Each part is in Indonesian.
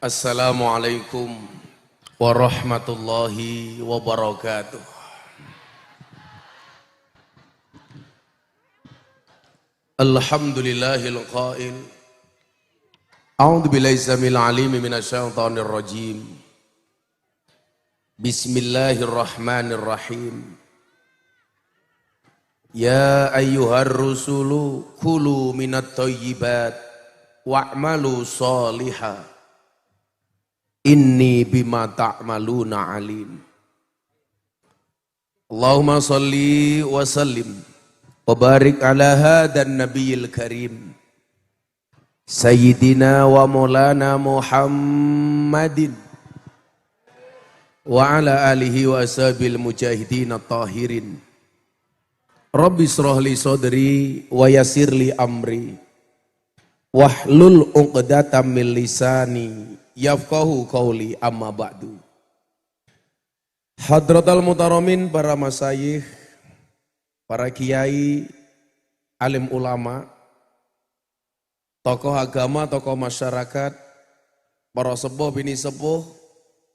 Assalamualaikum warahmatullahi wabarakatuh. Alhamdulillahil qail. A'udzu billahi samil alim minasyaitonir rajim. Bismillahirrahmanirrahim. Ya ayyuhar rusulu kulu minat thayyibat wa'malu sholihan. Inni bima ta'maluna alim. Allahumma salli wa sallim wa barik ala hadan nabiyil karim Sayyidina wa maulana Muhammadin wa ala alihi wa ashabil mujahidin at-tahirin. Rabbi shrah li sadri wa yassir li amri wahlul 'uqdatam min lisani yafqahu qauli amma ba'du. Hadratal mutaramin, para masyayikh, para kiai, alim ulama, tokoh agama, tokoh masyarakat, para sepuh bini sepuh,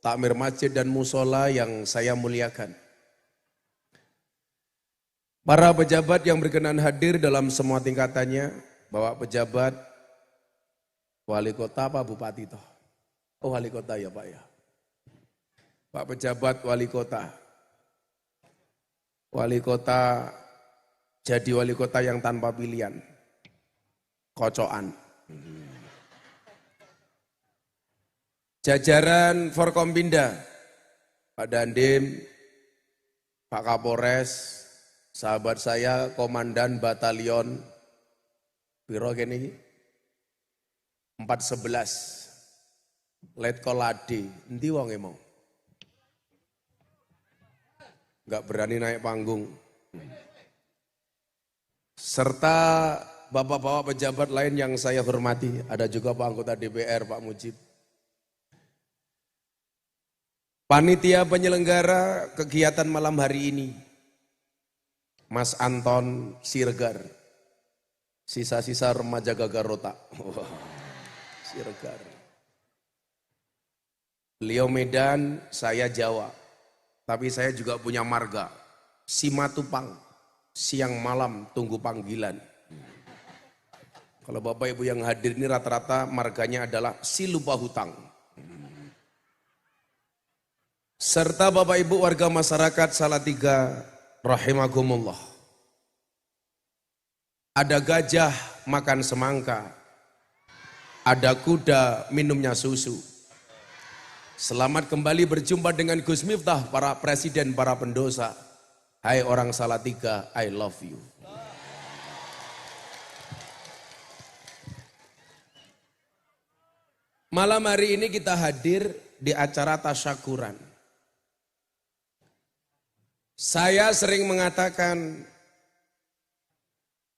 takmir masjid dan musola yang saya muliakan. Para pejabat yang berkenan hadir dalam semua tingkatannya, Bapak pejabat, wali kota apa bupati toh? Oh, wali kota ya Pak ya. Pak pejabat wali kota. Wali kota jadi wali kota yang tanpa pilihan. Kocoan. Jajaran Forkompinda, Pak Dandim, Pak Kapolres, sahabat saya Komandan Batalion Biro gini 411. Letkol Ade, endi wong mau? Enggak berani naik panggung. Serta bapak-bapak pejabat lain yang saya hormati, ada juga Pak anggota DPR, Pak Mujib. Panitia penyelenggara kegiatan malam hari ini, Mas Anton Siregar, sisa-sisa remaja gagal otak. Siregar. Beliau Medan, saya Jawa. Tapi saya juga punya marga. Simatupang, siang malam tunggu panggilan. Kalau Bapak Ibu yang hadir ini rata-rata marganya adalah si lupa hutang. Serta Bapak Ibu warga masyarakat Salatiga rahimakumullah. Ada gajah makan semangka. Ada kuda minumnya susu. Selamat kembali berjumpa dengan Gus Miftah, para presiden, para pendosa. Hai orang Salatiga, I love you. Malam hari ini kita hadir di acara tasyakuran. Saya sering mengatakan,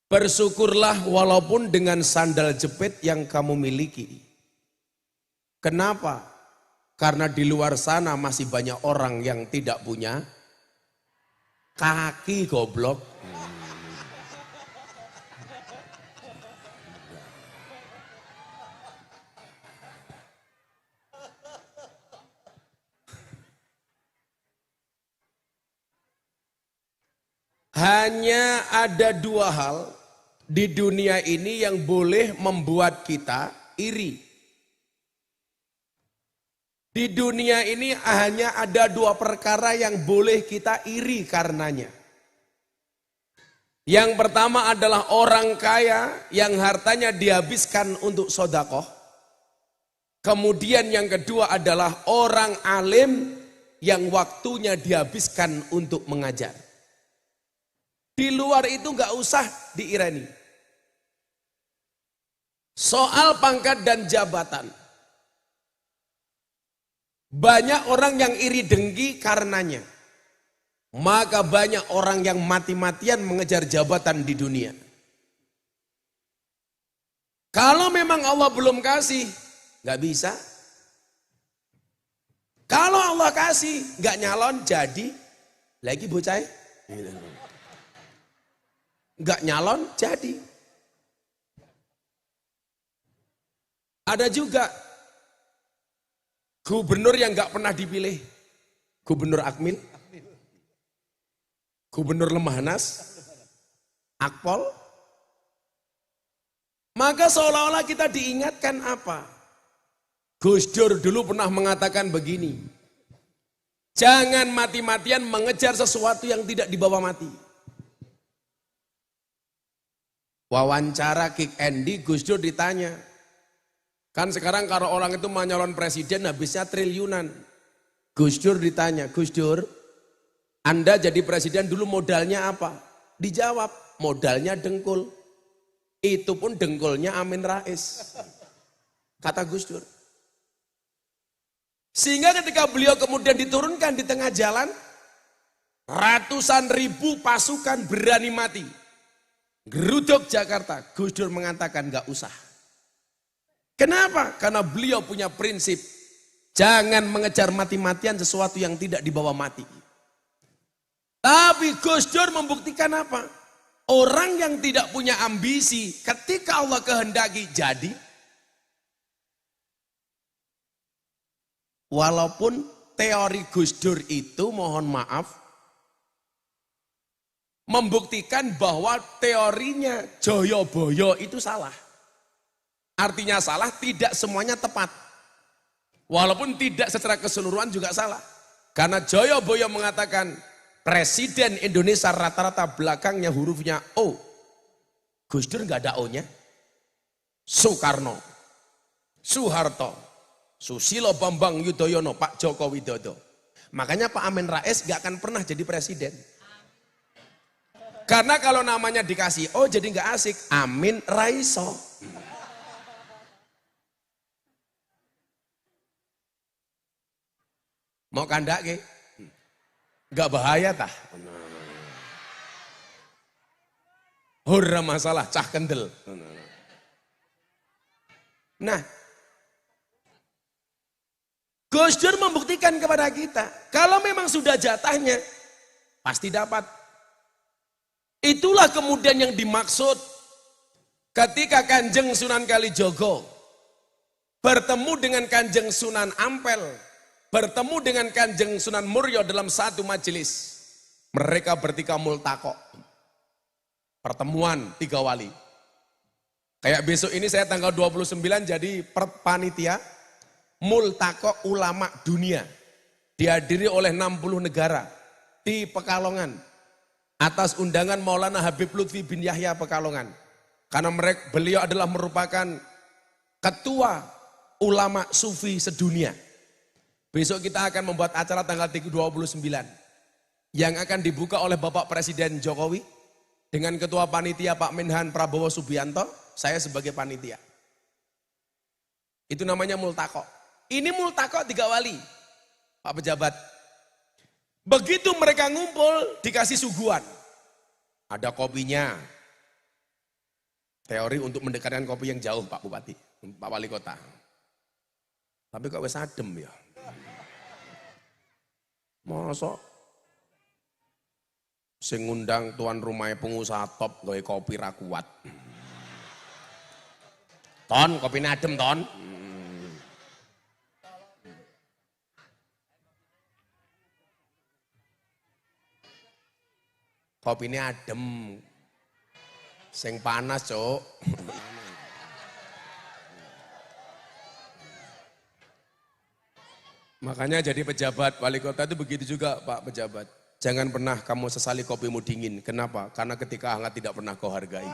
bersyukurlah walaupun dengan sandal jepit yang kamu miliki. Kenapa? Karena di luar sana masih banyak orang yang tidak punya kaki, goblok. Hanya ada dua hal di dunia ini yang boleh membuat kita iri. Di dunia ini hanya ada dua perkara yang boleh kita iri karenanya. Yang pertama adalah orang kaya yang hartanya dihabiskan untuk sodakoh. Kemudian yang kedua adalah orang alim yang waktunya dihabiskan untuk mengajar. Di luar itu nggak usah diireni. Soal pangkat dan jabatan. Banyak orang yang iri dengki karenanya. Maka banyak orang yang mati-matian mengejar jabatan di dunia. Kalau memang Allah belum kasih, nggak bisa. Kalau Allah kasih, nggak nyalon jadi lagi bocah. Nggak nyalon jadi. Ada juga Gubernur yang nggak pernah dipilih, Gubernur Akmil, Gubernur Lemhanas, Akpol. Maka seolah-olah kita diingatkan apa? Gus Dur dulu pernah mengatakan begini, jangan mati-matian mengejar sesuatu yang tidak dibawa mati. Wawancara Kick Andy, Gus Dur ditanya, kan sekarang kalau orang itu mau nyalon presiden habisnya triliunan. Gus Dur ditanya, Gus Dur, Anda jadi presiden dulu modalnya apa? Dijawab, modalnya dengkul. Itu pun dengkulnya Amin Rais. Kata Gus Dur. Sehingga ketika beliau kemudian diturunkan di tengah jalan, ratusan ribu pasukan berani mati. Geruduk Jakarta, Gus Dur mengatakan gak usah. Kenapa? Karena beliau punya prinsip, jangan mengejar mati-matian sesuatu yang tidak dibawa mati. Tapi Gus Dur membuktikan apa? Orang yang tidak punya ambisi, ketika Allah kehendaki jadi, walaupun teori Gus Dur itu mohon maaf, membuktikan bahwa teorinya Joyoboyo itu salah. Artinya salah, tidak semuanya tepat. Walaupun tidak secara keseluruhan juga salah. Karena Joyoboyo mengatakan, Presiden Indonesia rata-rata belakangnya hurufnya O. Gus Dur nggak ada O-nya. Soekarno, Soeharto, Susilo Bambang Yudhoyono, Pak Joko Widodo. Makanya Pak Amin Rais nggak akan pernah jadi presiden. Karena kalau namanya dikasih O jadi nggak asik. Amin Raiso. Mau kandak ke? Gak bahaya tah? Hurra masalah, cah kendel. Nah, Gus Dur membuktikan kepada kita, kalau memang sudah jatahnya, pasti dapat. Itulah kemudian yang dimaksud ketika Kanjeng Sunan Kalijogo bertemu dengan Kanjeng Sunan Ampel, bertemu dengan Kanjeng Sunan Muryo dalam satu majelis. Mereka bertiga multaqo. Pertemuan tiga wali. Kayak besok ini saya tanggal 29 jadi panitia multaqo ulama dunia. Dihadiri oleh 60 negara di Pekalongan. Atas undangan Maulana Habib Lutfi bin Yahya Pekalongan. Karena beliau adalah merupakan ketua ulama sufi sedunia. Besok kita akan membuat acara tanggal 29 yang akan dibuka oleh Bapak Presiden Jokowi dengan Ketua Panitia Pak Menhan Prabowo Subianto, saya sebagai panitia. Itu namanya multaqo. Ini multaqo tiga wali, Pak pejabat. Begitu mereka ngumpul dikasih suguhan. Ada kopinya. Teori untuk mendekatkan kopi yang jauh Pak Bupati, Pak Wali Kota. Tapi kok wes adem ya. Masa sing ngundang tuan rumahnya pengusaha top gawe kopi ra kuat. Ton, kopine adem ton. Kopine adem. Sing panas, Cuk. Makanya jadi pejabat wali kota itu begitu juga Pak pejabat. Jangan pernah kamu sesali kopimu dingin. Kenapa? Karena ketika hangat tidak pernah kau hargai.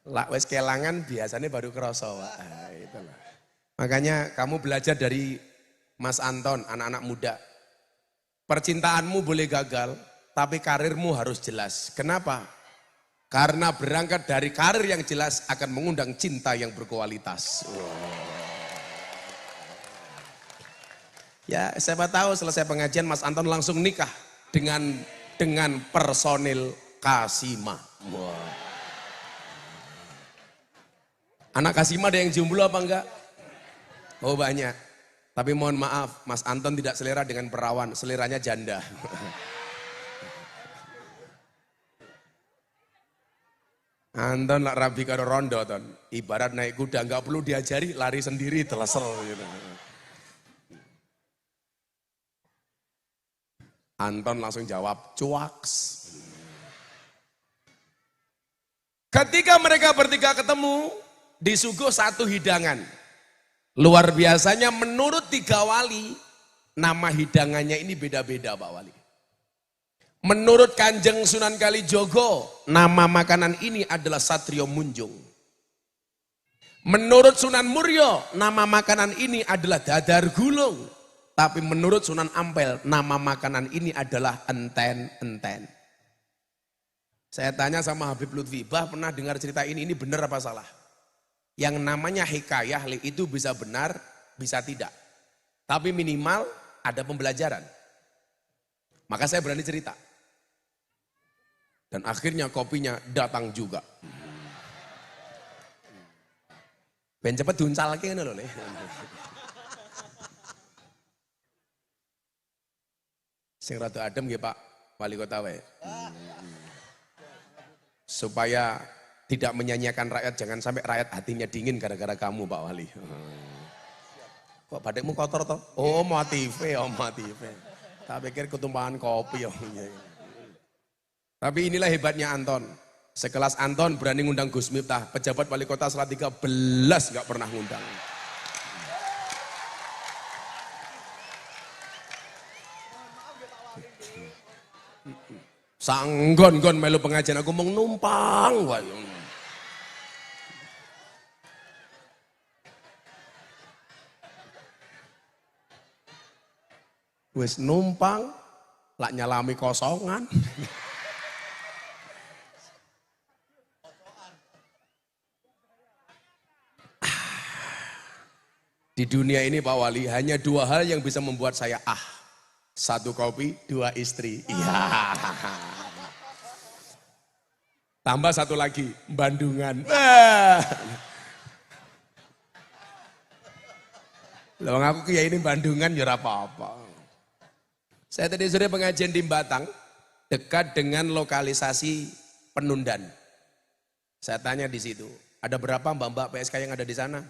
Lak wes kelangan biasanya baru kerasa. Itulah. Makanya kamu belajar dari Mas Anton, anak-anak muda. Percintaanmu boleh gagal, tapi karirmu harus jelas. Kenapa? Karena berangkat dari karir yang jelas akan mengundang cinta yang berkualitas. Ya, siapa tahu selesai pengajian Mas Anton langsung nikah dengan personil Kasima. Anak Kasima ada yang jomblo apa enggak? Oh banyak. Tapi mohon maaf, Mas Anton tidak selera dengan perawan, seleranya janda. Anton lak rabi karo rondo ton. Ibarat naik kuda nggak perlu diajari, lari sendiri telesel gitu. Anton langsung jawab, cuaks. Ketika mereka bertiga ketemu, disuguh satu hidangan. Luar biasanya menurut tiga wali, nama hidangannya ini beda-beda Pak Wali. Menurut Kanjeng Sunan Kalijogo, nama makanan ini adalah Satrio Munjung. Menurut Sunan Muryo, nama makanan ini adalah dadar gulung. Tapi menurut Sunan Ampel, nama makanan ini adalah enten-enten. Saya tanya sama Habib Lutfi, Bah pernah dengar cerita ini benar apa salah? Yang namanya hikayah itu bisa benar, bisa tidak. Tapi minimal ada pembelajaran. Maka saya berani cerita. Dan akhirnya kopinya datang juga. Ben cepet diuncal lagi kan lho. Sing rada adem nggih Pak Wali Kota wae. Supaya tidak menyanyiakan rakyat, jangan sampai rakyat hatinya dingin gara-gara kamu Pak Wali. Kok badekmu kotor toh? Oh motive, Tak pikir ketumpahan kopi ya. Tapi inilah hebatnya Anton. Sekelas Anton berani ngundang Gus Miftah, pejabat wali kota Salatiga belas nggak pernah ngundang. Sanggon-gon melu pengajian aku mau numpang wae. Wis numpang lak nyalami kosongan. Di dunia ini Pak Wali hanya dua hal yang bisa membuat saya satu kopi, dua istri. Iya. Tambah satu lagi, Bandungan. Loh aku kiai ini Bandungan ya apa-apa. Saya tadi sore pengajian di Batang, dekat dengan lokalisasi Penundan. Saya tanya di situ, ada berapa mbak-mbak PSK yang ada di sana?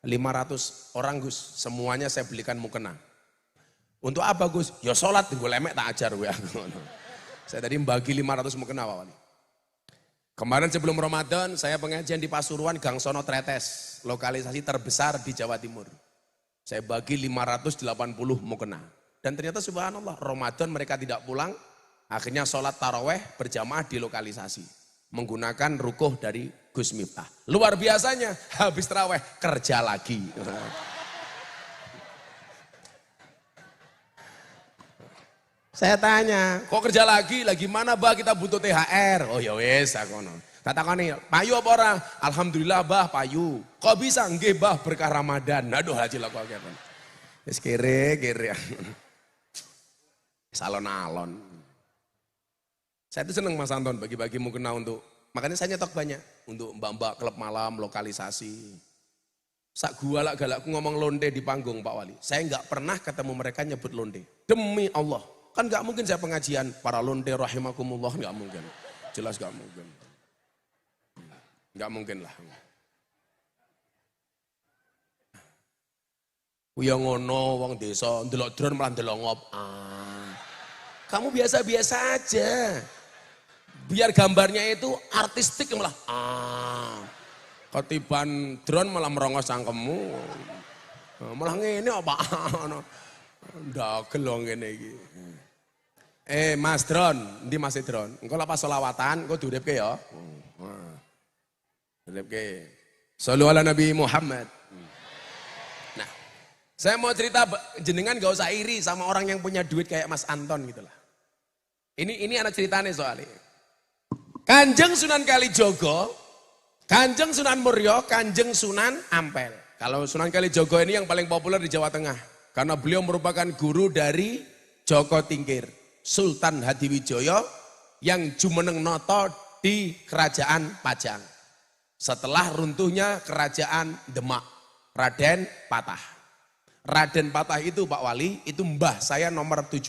500 orang Gus, semuanya saya belikan mukena. Untuk apa Gus? Ya sholat, gue lemek tak ajar gue. Saya tadi bagi 500 mukena Pak Wali. Kemarin sebelum Ramadan saya pengajian di Pasuruan Gang Sono Tretes, lokalisasi terbesar di Jawa Timur. Saya bagi 580 mukena. Dan ternyata subhanallah Ramadan mereka tidak pulang, akhirnya sholat taraweh berjamaah di lokalisasi. Menggunakan rukuh dari Gus Miftah. Luar biasanya, habis taraweh kerja lagi. Saya tanya, kok kerja lagi? Lagi mana bah kita butuh THR? Oh ya wes, aku no. Katakan nih, payu apa orang? Alhamdulillah bah payu. Kok bisa? Nggih bah berkah Ramadan. Aduh haji laku akhirnya. Wes kere. Salon-alon. Saya itu seneng Mas Anton bagi-bagi mukena untuk, makanya saya nyetok banyak. Untuk mbak-mbak klub malam, lokalisasi. Sak gua lah galakku ngomong londe di panggung Pak Wali. Saya nggak pernah ketemu mereka nyebut londe. Demi Allah. Kan nggak mungkin saya pengajian para londe rahimakumullah, nggak mungkin. Jelas nggak mungkin. Nggak mungkin lah. Kuya ngono wong desa ndelok drone malah ndelok Kamu biasa-biasa aja. Biar gambarnya itu artistik malah ketiban drone malah merongos cangkemmu. Malah ngene apa ndagel wong ngene iki. Mas drone, ndi Mas drone? Engko lapas selawatan engko diuripke ya. Uripke. Shallu ala Nabi Muhammad. Nah, saya mau cerita jenengan gak usah iri sama orang yang punya duit kayak Mas Anton gitu lah. Ini anak ceritanya soalnya. Kanjeng Sunan Kalijogo, Kanjeng Sunan Muryo, Kanjeng Sunan Ampel. Kalau Sunan Kalijogo ini yang paling populer di Jawa Tengah. Karena beliau merupakan guru dari Joko Tingkir, Sultan Hadiwijoyo yang jumeneng noto di Kerajaan Pajang. Setelah runtuhnya Kerajaan Demak, Raden Patah. Raden Patah itu Pak Wali, itu mbah saya nomor 17.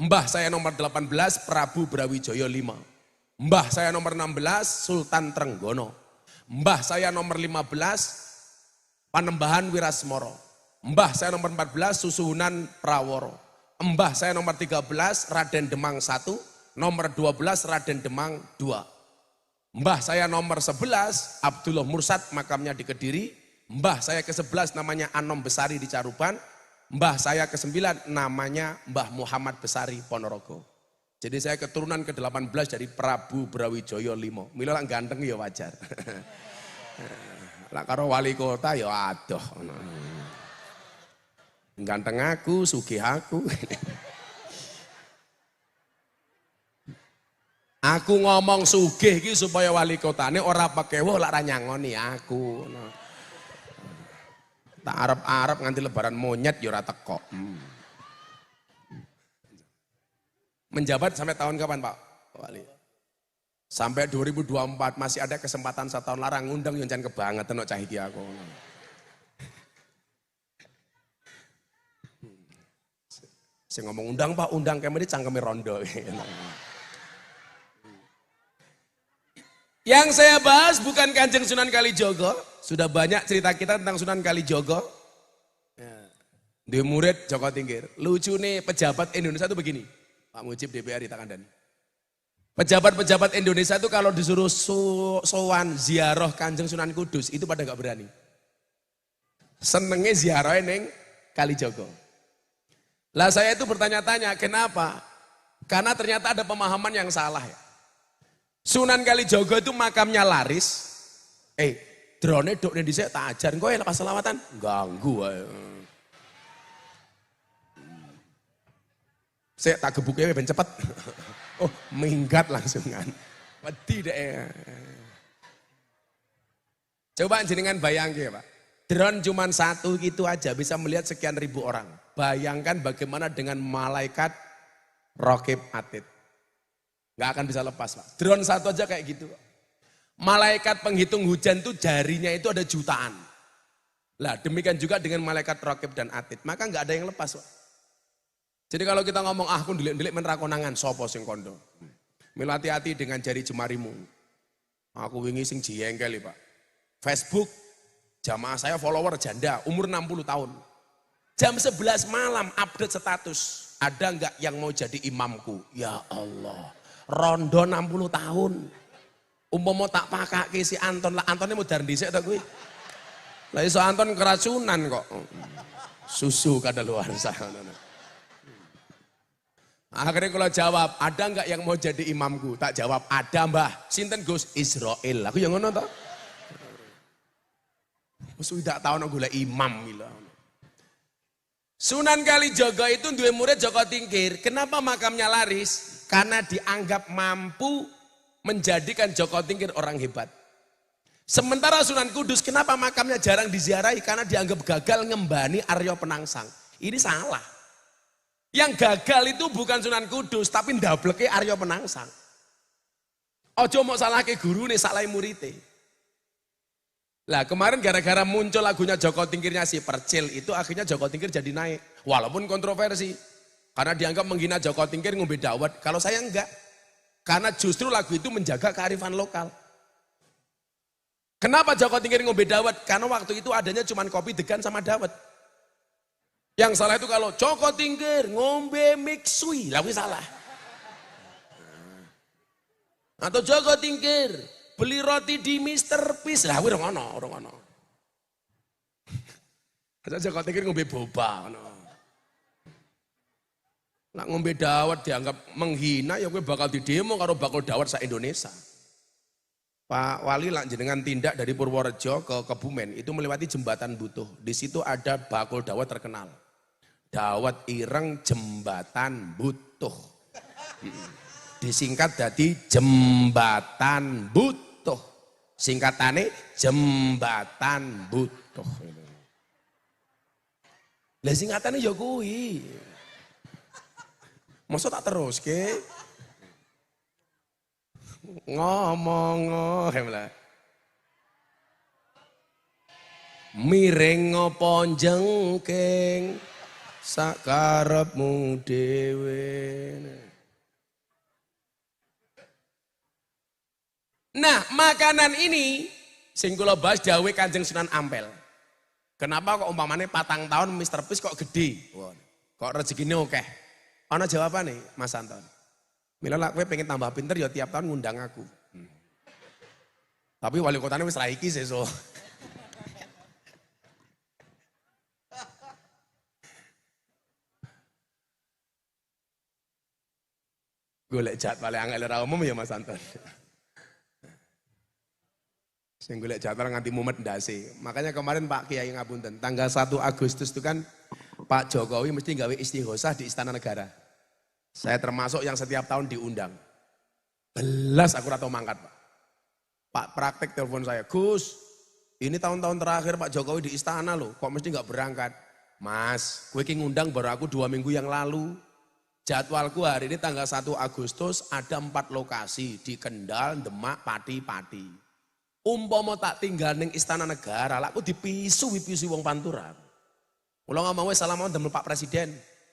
Mbah saya nomor 18, Prabu Brawijaya V. Mbah saya nomor 16 Sultan Trenggono. Mbah saya nomor 15 Panembahan Wirasmoro. Mbah saya nomor 14 Susuhunan Praworo. Mbah saya nomor 13 Raden Demang 1, nomor 12 Raden Demang 2. Mbah saya nomor 11 Abdullah Mursad makamnya di Kediri. Mbah saya ke-11 namanya Anom Besari di Caruban. Mbah saya ke-9 namanya Mbah Muhammad Besari Ponorogo. Jadi saya keturunan ke-18 dari Prabu Brawijaya V. Mila lah ganteng ya wajar. Lah karo wali kota ya adoh. Ganteng aku, sugih aku. Aku ngomong sugih iki supaya wali kotane ora pekewo lak ra nyangoni aku. Tak arep-arep nganti lebaran monyet ya ora teko. Menjabat sampai tahun kapan Pak Wali? Sampai 2024 masih ada kesempatan 1 tahun larang ngundang yang jangan kebangetan no cah iki aku. Saya ngomong undang Pak, undang kemene cangkeme rondo. Yang saya bahas bukan Kanjeng Sunan Kalijogo, sudah banyak cerita kita tentang Sunan Kalijogo. Dia murid Joko Tingkir. Lucu nih pejabat Indonesia itu begini. Pak Mujib DPR di Tangandan. Pejabat-pejabat Indonesia itu kalau disuruh sowan ziarah Kanjeng Sunan Kudus itu pada gak berani. Senengnya ziarah neng Kalijogo. Lah saya itu bertanya-tanya kenapa? Karena ternyata ada pemahaman yang salah ya. Sunan Kalijogo itu makamnya laris. Drone dok nih disek tak ajar kowe lepas selawatan ganggu ae. Saya tak gebuknya ben cepet. Oh, minggat langsung kan. Wedi deh. Coba jenengan bayangke Pak. Drone cuma 1 gitu aja bisa melihat sekian ribu orang. Bayangkan bagaimana dengan malaikat Raqib Atid. Gak akan bisa lepas Pak. Drone 1 aja kayak gitu Pak. Malaikat penghitung hujan tuh jarinya itu ada jutaan. Lah demikian juga dengan malaikat Raqib dan Atid. Maka gak ada yang lepas Pak. Jadi kalau kita ngomong aku ndelik-ndelik men ra konangan sapa sing kondo. Mil hati-hati dengan jari jemarimu. Aku wingi sing jengkel Pak. Facebook jamaah saya follower janda umur 60 tahun. Jam 11 malam update status. Ada enggak yang mau jadi imamku? Ya Allah. Rondo 60 tahun. Umpama tak pakake si Anton lah Antonnya mau dar dhisik ta kuwi. Lah iso Anton keracunan kok. Susu kadaluarsa. Akhirnya kalau jawab, ada enggak yang mau jadi imamku? Tak jawab, ada Mbah. Sinten Gus? Israel. Aku yang ngono toh. Sudah tahu nang golek imam gila. Sunan Kalijogo itu duwe murid Joko Tingkir. Kenapa makamnya laris? Karena dianggap mampu menjadikan Joko Tingkir orang hebat. Sementara Sunan Kudus kenapa makamnya jarang diziarahi? Karena dianggap gagal ngembani Arya Penangsang. Ini salah. Yang gagal itu bukan Sunan Kudus, tapi ndableke Arya Penangsang. Ojo mau salahke gurune, salahi murite. Lah kemarin gara-gara muncul lagunya Joko Tingkirnya si Percil, itu akhirnya Joko Tingkir jadi naik. Walaupun kontroversi. Karena dianggap menghina Joko Tingkir ngombe dawet. Kalau saya enggak. Karena justru lagu itu menjaga kearifan lokal. Kenapa Joko Tingkir ngombe dawet? Karena waktu itu adanya cuma kopi degan sama dawet. Yang salah itu kalau Joko Tingkir ngombe mixui, lalu salah. Atau Joko Tingkir beli roti di Mr. Peace, lalu orang ono. Atau Joko Tingkir ngombe boba, Lah ngombe dawet dianggap menghina, ya gue bakal didemo karo bakal dawet sa Indonesia. Pak Wali lah jenengan tindak dari Purworejo ke Kebumen itu melewati jembatan Butuh. Di situ ada bakul dawet terkenal. Dawet ireng jembatan Butuh. Disingkat jadi jembatan Butuh. Singkatannya jembatan Butuh. Lah singkatannya ya kuwi. Masa tak terus ke? Ngomong lah. Miring ngopo jengking sakarepmu dhewe. Nah, makanan ini sing kula bahas dawuh Kanjeng Sunan Ampel. Kenapa kok umpamane 4 tahun Mr. Pis kok gede? Kok rezekine akeh? Ana jawabane, Mas Anton. Mila lak kowe pengen tambah pinter ya tiap tahun ngundang aku. Tapi wali kotane wis ra iki sesuk. Golek jadwal angel ora umum ya Mas Anton. Sing golek jadwal nganti mumet ndase. Makanya kemarin Pak Kiai ngapunten, tanggal 1 Agustus itu kan Pak Jokowi mesti gawe istighosah di Istana Negara. Saya termasuk yang setiap tahun diundang. Belas aku ratau mangkat Pak. Pak praktek telepon saya, Gus, ini tahun-tahun terakhir Pak Jokowi di Istana loh, kok mesti nggak berangkat? Mas, gue ngundang baru aku 2 minggu yang lalu. Jadwalku hari ini tanggal 1 Agustus ada 4 lokasi di Kendal, Demak, Pati. Umpama tak tinggal ning Istana Negara, lah aku dipisu wong Pantura. Kalau nggak mau salaman dengan Pak Presiden,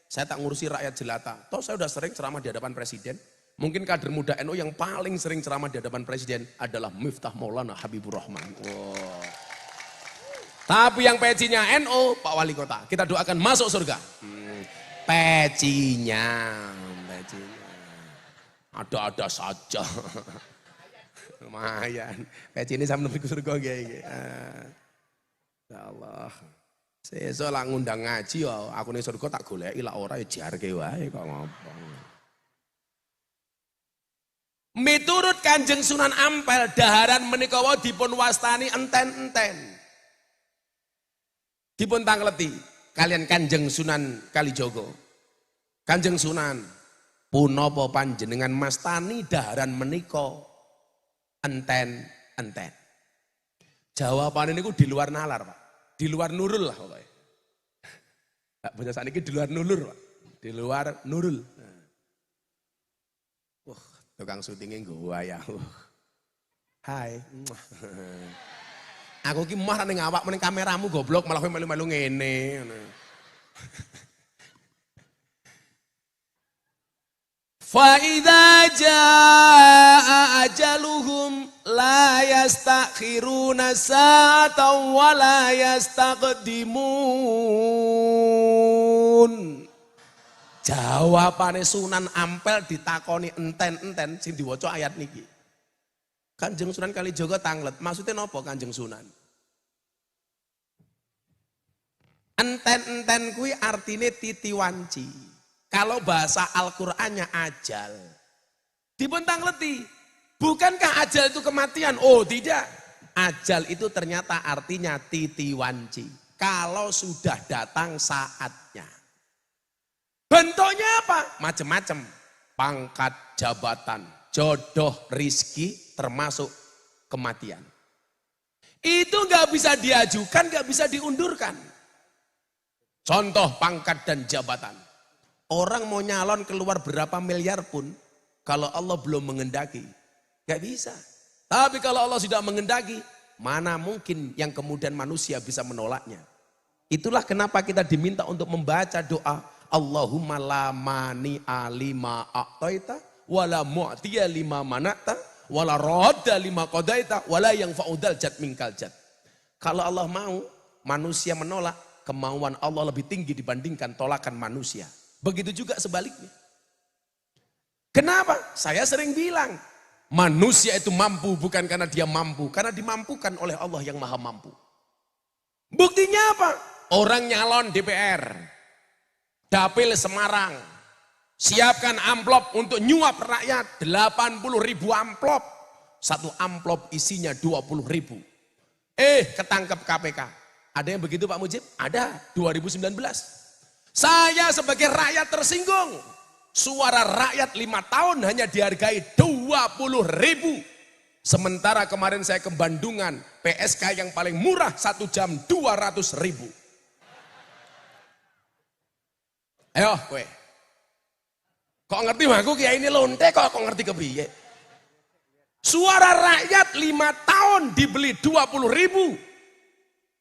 saya tak ngurusi rakyat jelata. Toh saya udah sering ceramah di hadapan Presiden. Mungkin kader muda NU yang paling sering ceramah di hadapan Presiden adalah Miftah Maulana Habibur Rahman. Wow. Tapi yang pecinya NU, Pak Wali Kota, kita doakan masuk surga. Pecinya. Ada-ada saja. Lumayan. Peci ini sampe nepi surga nggih. Ya Allah. Sesuk lak ngundang ngaji ya aku ning surga tak goleki lak ora ya jarke wae kok ngopo. Miturut Kanjeng Sunan Ampel daharan menika wau dipun wastani enten-enten. Dipun tangleti kalian Kanjeng Sunan Kalijaga. Kanjeng Sunan, punapa panjenengan mastani daharan menika enten-enten. Jawabane niku di luar nalar, Pak. Di luar nurul lah pokoknya. Tak punya saniki di luar nurul, Pak. Di luar nurul. Tukang syutingnya gua ya. Hai. Aku ki marah ning awak ning kameramu goblok malah kowe melu-melu ngene. Fa idza jaa ajaluhum la yastakhiruna sa'atan wa la yastaqdimun. Jawabane Sunan Ampel ditakoni enten-enten sing diwaca ayat niki. Kanjeng Sunan Kalijaga tanglet, maksudnya napa Kanjeng Sunan? Enten-enten kuwi artine titiwanci. Kalau bahasa Al-Qur'annya ajal. Dipun tangleti, bukankah ajal itu kematian? Oh tidak, ajal itu ternyata artinya titiwanci. Kalau sudah datang saatnya. Bentuknya apa? Macam-macam. Pangkat, jabatan, jodoh, rizki, termasuk kematian. Itu gak bisa diajukan, gak bisa diundurkan. Contoh pangkat dan jabatan. Orang mau nyalon keluar berapa miliar pun, kalau Allah belum mengendaki, gak bisa. Tapi kalau Allah sudah mengendaki, mana mungkin yang kemudian manusia bisa menolaknya. Itulah kenapa kita diminta untuk membaca doa, Allahumma la mani'a lima a'taita wala mu'tiya lima mana'ta wala radda lima qadaita wala yang fa'udal jad minkal jad. Kalau Allah mau, manusia menolak, kemauan Allah lebih tinggi dibandingkan tolakan manusia. Begitu juga sebaliknya. Kenapa? Saya sering bilang, manusia itu mampu bukan karena dia mampu, karena dimampukan oleh Allah yang maha mampu. Buktinya apa? Orang nyalon DPR, Dapil Semarang, siapkan amplop untuk nyuap rakyat, 80.000 amplop. Satu amplop isinya 20.000. Ketangkep KPK. Ada yang begitu Pak Mujib? Ada, 2019. Saya sebagai rakyat tersinggung. Suara rakyat 5 tahun hanya dihargai 20.000. Sementara kemarin saya ke Bandungan, PSK yang paling murah 1 jam 200.000. Ayo kowe. Kok ngerti aku kiai ini lonte kok ngerti kepiye? Suara rakyat 5 tahun dibeli 20.000.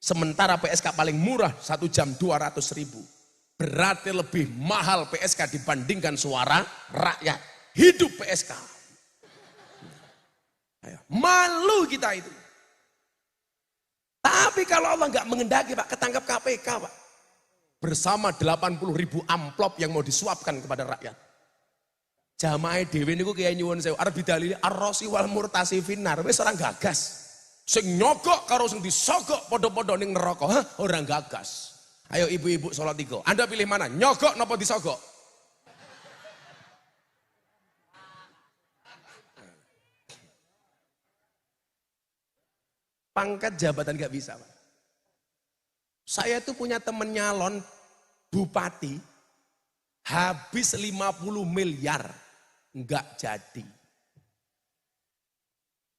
Sementara PSK paling murah 1 jam 200.000. Berarti lebih mahal PSK dibandingkan suara rakyat. Hidup PSK. Ayo, malu kita itu. Tapi kalau Allah nggak mengendaki Pak, ketangkap KPK Pak. Bersama 80.000 amplop yang mau disuapkan kepada rakyat. Jamaah dewe niku kaya nyuwun sewu arep bidalili ar-rasi wal murtasi finnar. Wis orang gagas. Sing nyogok karo sing disogok padha-padha ning neraka. Hah, orang gagas. Ayo ibu-ibu salat 3. Anda pilih mana? Nyogok napa disogok? Pangkat jabatan gak bisa Pak. Saya tuh punya temen nyalon bupati, habis 50 miliar, enggak jadi.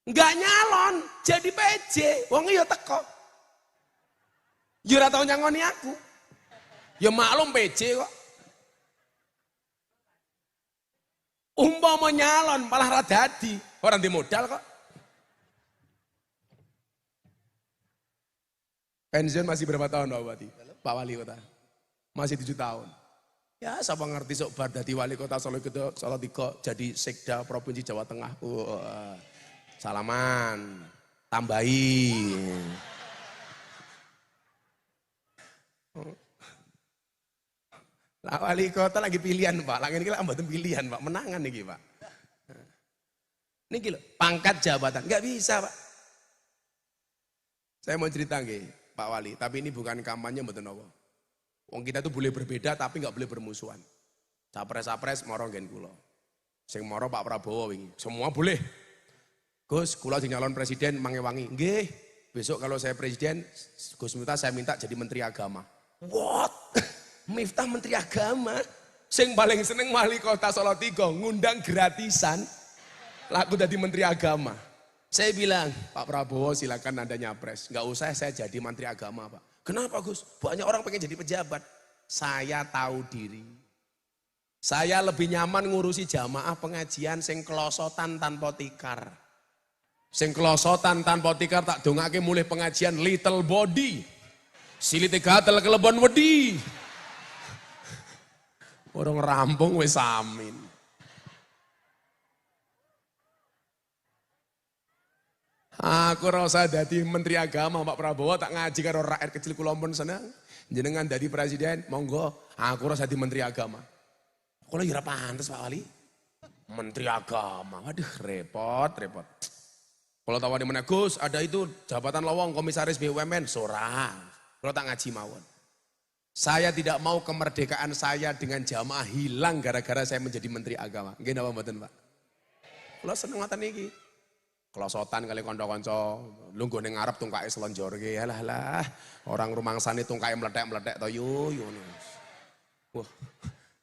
Enggak nyalon, jadi PJ, wong iya teko. Ya ora tau nyangoni aku. Ya maklum PJ kok. Umpama nyalon malah ra dadi, ora ndek modal kok. Pensiun masih berapa tahun Pak Bupati? Pak Wali Kota? Masih 7 tahun. Ya siapa ngerti sok bar dadi Wali Kota Salatiga jadi Sekda Provinsi Jawa Tengah. Salaman, tambahi. Lah Wali Kota lagi pilihan Pak, lagi ini lah mboten pilihan Pak, menangan nih Pak. Niki lho, pangkat jabatan, nggak bisa Pak. Saya mau cerita nggih. Pak Wali, tapi ini bukan kampanye mboten napa. Wong kita tuh boleh berbeda tapi nggak boleh bermusuhan. Capres-capres moro nggen kula. Sing moro Pak Prabowo wingi. Semua boleh. Gus, kula sing nyalon presiden mangewangi. Nggih. Besok kalau saya presiden, Gus Miftah saya minta jadi menteri agama. What? Miftah menteri agama? Sing paling seneng Wali Kota Salatiga ngundang gratisan. Laku jadi menteri agama. Saya bilang, Pak Prabowo silakan Anda nyapres. Nggak usah saya jadi menteri agama Pak. Kenapa Gus? Banyak orang pengen jadi pejabat. Saya tahu diri. Saya lebih nyaman ngurusi jamaah pengajian sing kelosotan tanpa tikar. Sing kelosotan tanpa tikar tak dongake mulih pengajian little body. Silite gatel kelebon wedi. Orang rampung wis amin. Aku rasa dadi menteri agama Pak Prabowo tak ngaji karo rakyat kecil kula pun seneng. Jenengan dadi presiden, monggo. Aku rasa dadi menteri agama. Kula ya ora pantes Pak Wali. Menteri agama. Waduh, repot. Kalau tawani meneh Gus, ada itu jabatan lowong komisaris BUMN, sora. Kalau tak ngaji mawon. Saya tidak mau kemerdekaan saya dengan jamaah hilang gara-gara saya menjadi menteri agama. Nggih napa mboten, Pak? Kula seneng ngoten iki. Kelosotan kali kanca-kanca, lungguh ning ngarep tungkake slonjorke. Alah, orang rumangsane tungkake meletek-meletek to yo. Wah.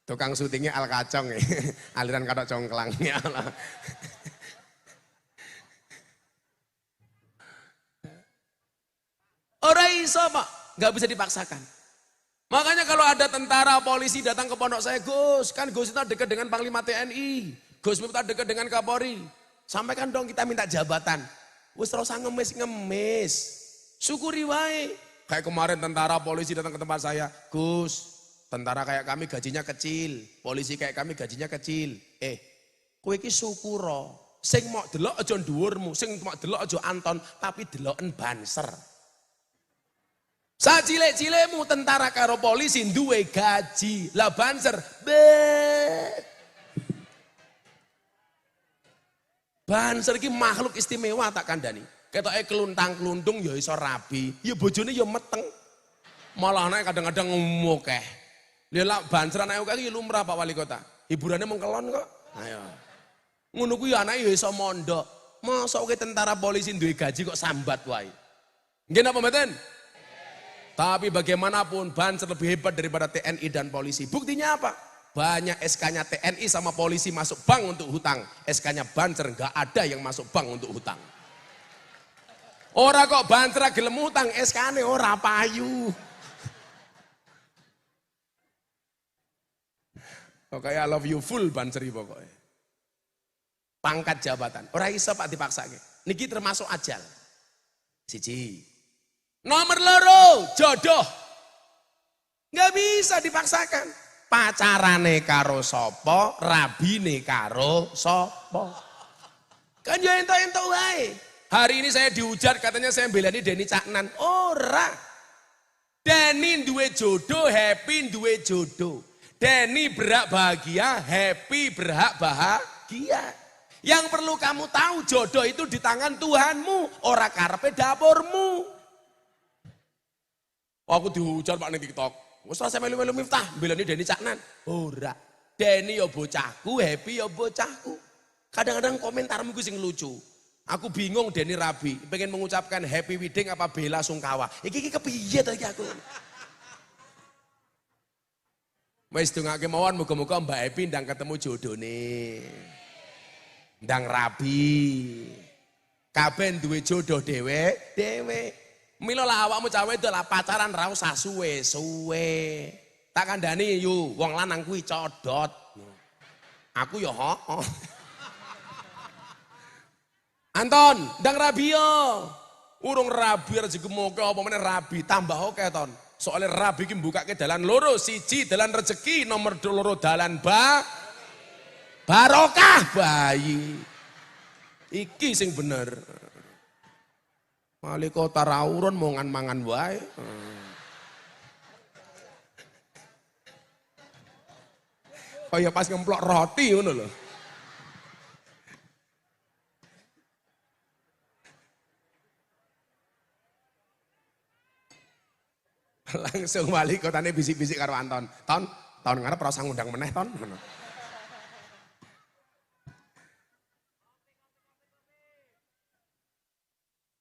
Tukang syutingnya Al Kacong ya. Aliran katok congklang ya Allah. Ora iso, Pak. Enggak bisa dipaksakan. Makanya kalau ada tentara, polisi datang ke pondok saya, Gus, kan Gus itu dekat dengan Panglima TNI. Gus Miftah dekat dengan Kapolri. Sampaikan dong kita minta jabatan. Wis ora usah ngemis-ngemis. Syukuri wae. Kayak kemarin tentara polisi datang ke tempat saya, Gus, tentara kayak kami gajinya kecil, polisi kayak kami gajinya kecil. Kowe iki syukura. Sing mok delok aja dhuwurmu, sing mok delok aja anton, tapi deloken banser. Sajilek-cilekmu tentara karo polisi duwe gaji, lah banser. Banser iki makhluk istimewa tak kandhani. Ketoke keluntang-kluntung ya iso rabi, ya bojone ya meteng. Malah anake kadang-kadang ngomokeh. Lha banser anake iki lumrah Pak Wali Kota. Hiburannya mung kelon kok. Ayo. Ngono kuwi anake ya iso mondok. Mosok kowe tentara polisi duwe gaji kok sambat wae. Nggih napa mboten? Tapi bagaimanapun banser lebih hebat daripada TNI dan polisi. Buktinya apa? Banyak SK-nya TNI sama polisi masuk bank untuk hutang. SK-nya banser nggak ada yang masuk bank untuk hutang. Ora kok banser gelem hutang, SK-ne ora payu. Pokoknya I love you full banseri pokoknya. Pangkat jabatan. Ora iso Pak dipaksake. Niki termasuk ajal. Siji. Nomor loro, jodoh. Nggak bisa dipaksakan. Pacarane karo sopo, rabine karo sopo. Kan ya ento-ento wae. Hari ini saya dihujat katanya saya belani Denny Caknan. Ora. Denny duwe jodoh, happy duwe jodoh. Denny berhak bahagia, happy berhak bahagia. Yang perlu kamu tahu jodoh itu di tangan Tuhanmu, ora karepe dapurmu. Aku dihujat Pak ning TikTok. Wes ora melu-melu Miftah, belani Denny Caknan. Ora. Denny ya bocahku, happy ya bocahku. Kadang-kadang komentarmu ku sing lucu. Aku bingung Denny rabi, pengen mengucapkan happy wedding apa bela sungkawa. Iki kepiye to iki aku. Wis dongake mawon muga-muga Mbak Happy ndang ketemu jodone. Ndang rabi. Kabeh duwe jodoh dhewe. Mila lah awakmu cawe itu lah pacaran ra usah suwe-suwe. Tak kandhani yu, wong lanang kuwi codot. Aku ya hooh. Anton, ndang rabi yo. Urung rabi rezeki moga apa meneh rabi tambah oke ton. Soalnya rabi iki mbukake dalan loro, siji dalan rezeki, nomor loro dalan barokah bayi. Iki sing bener. Malika tarawuran mangan-mangan wae. Kaya pas ngemplok roti ngono lho. Langsung wali kotane bisik-bisik karo Anton. Tahun ngarep ora usah ngundang meneh, Ton.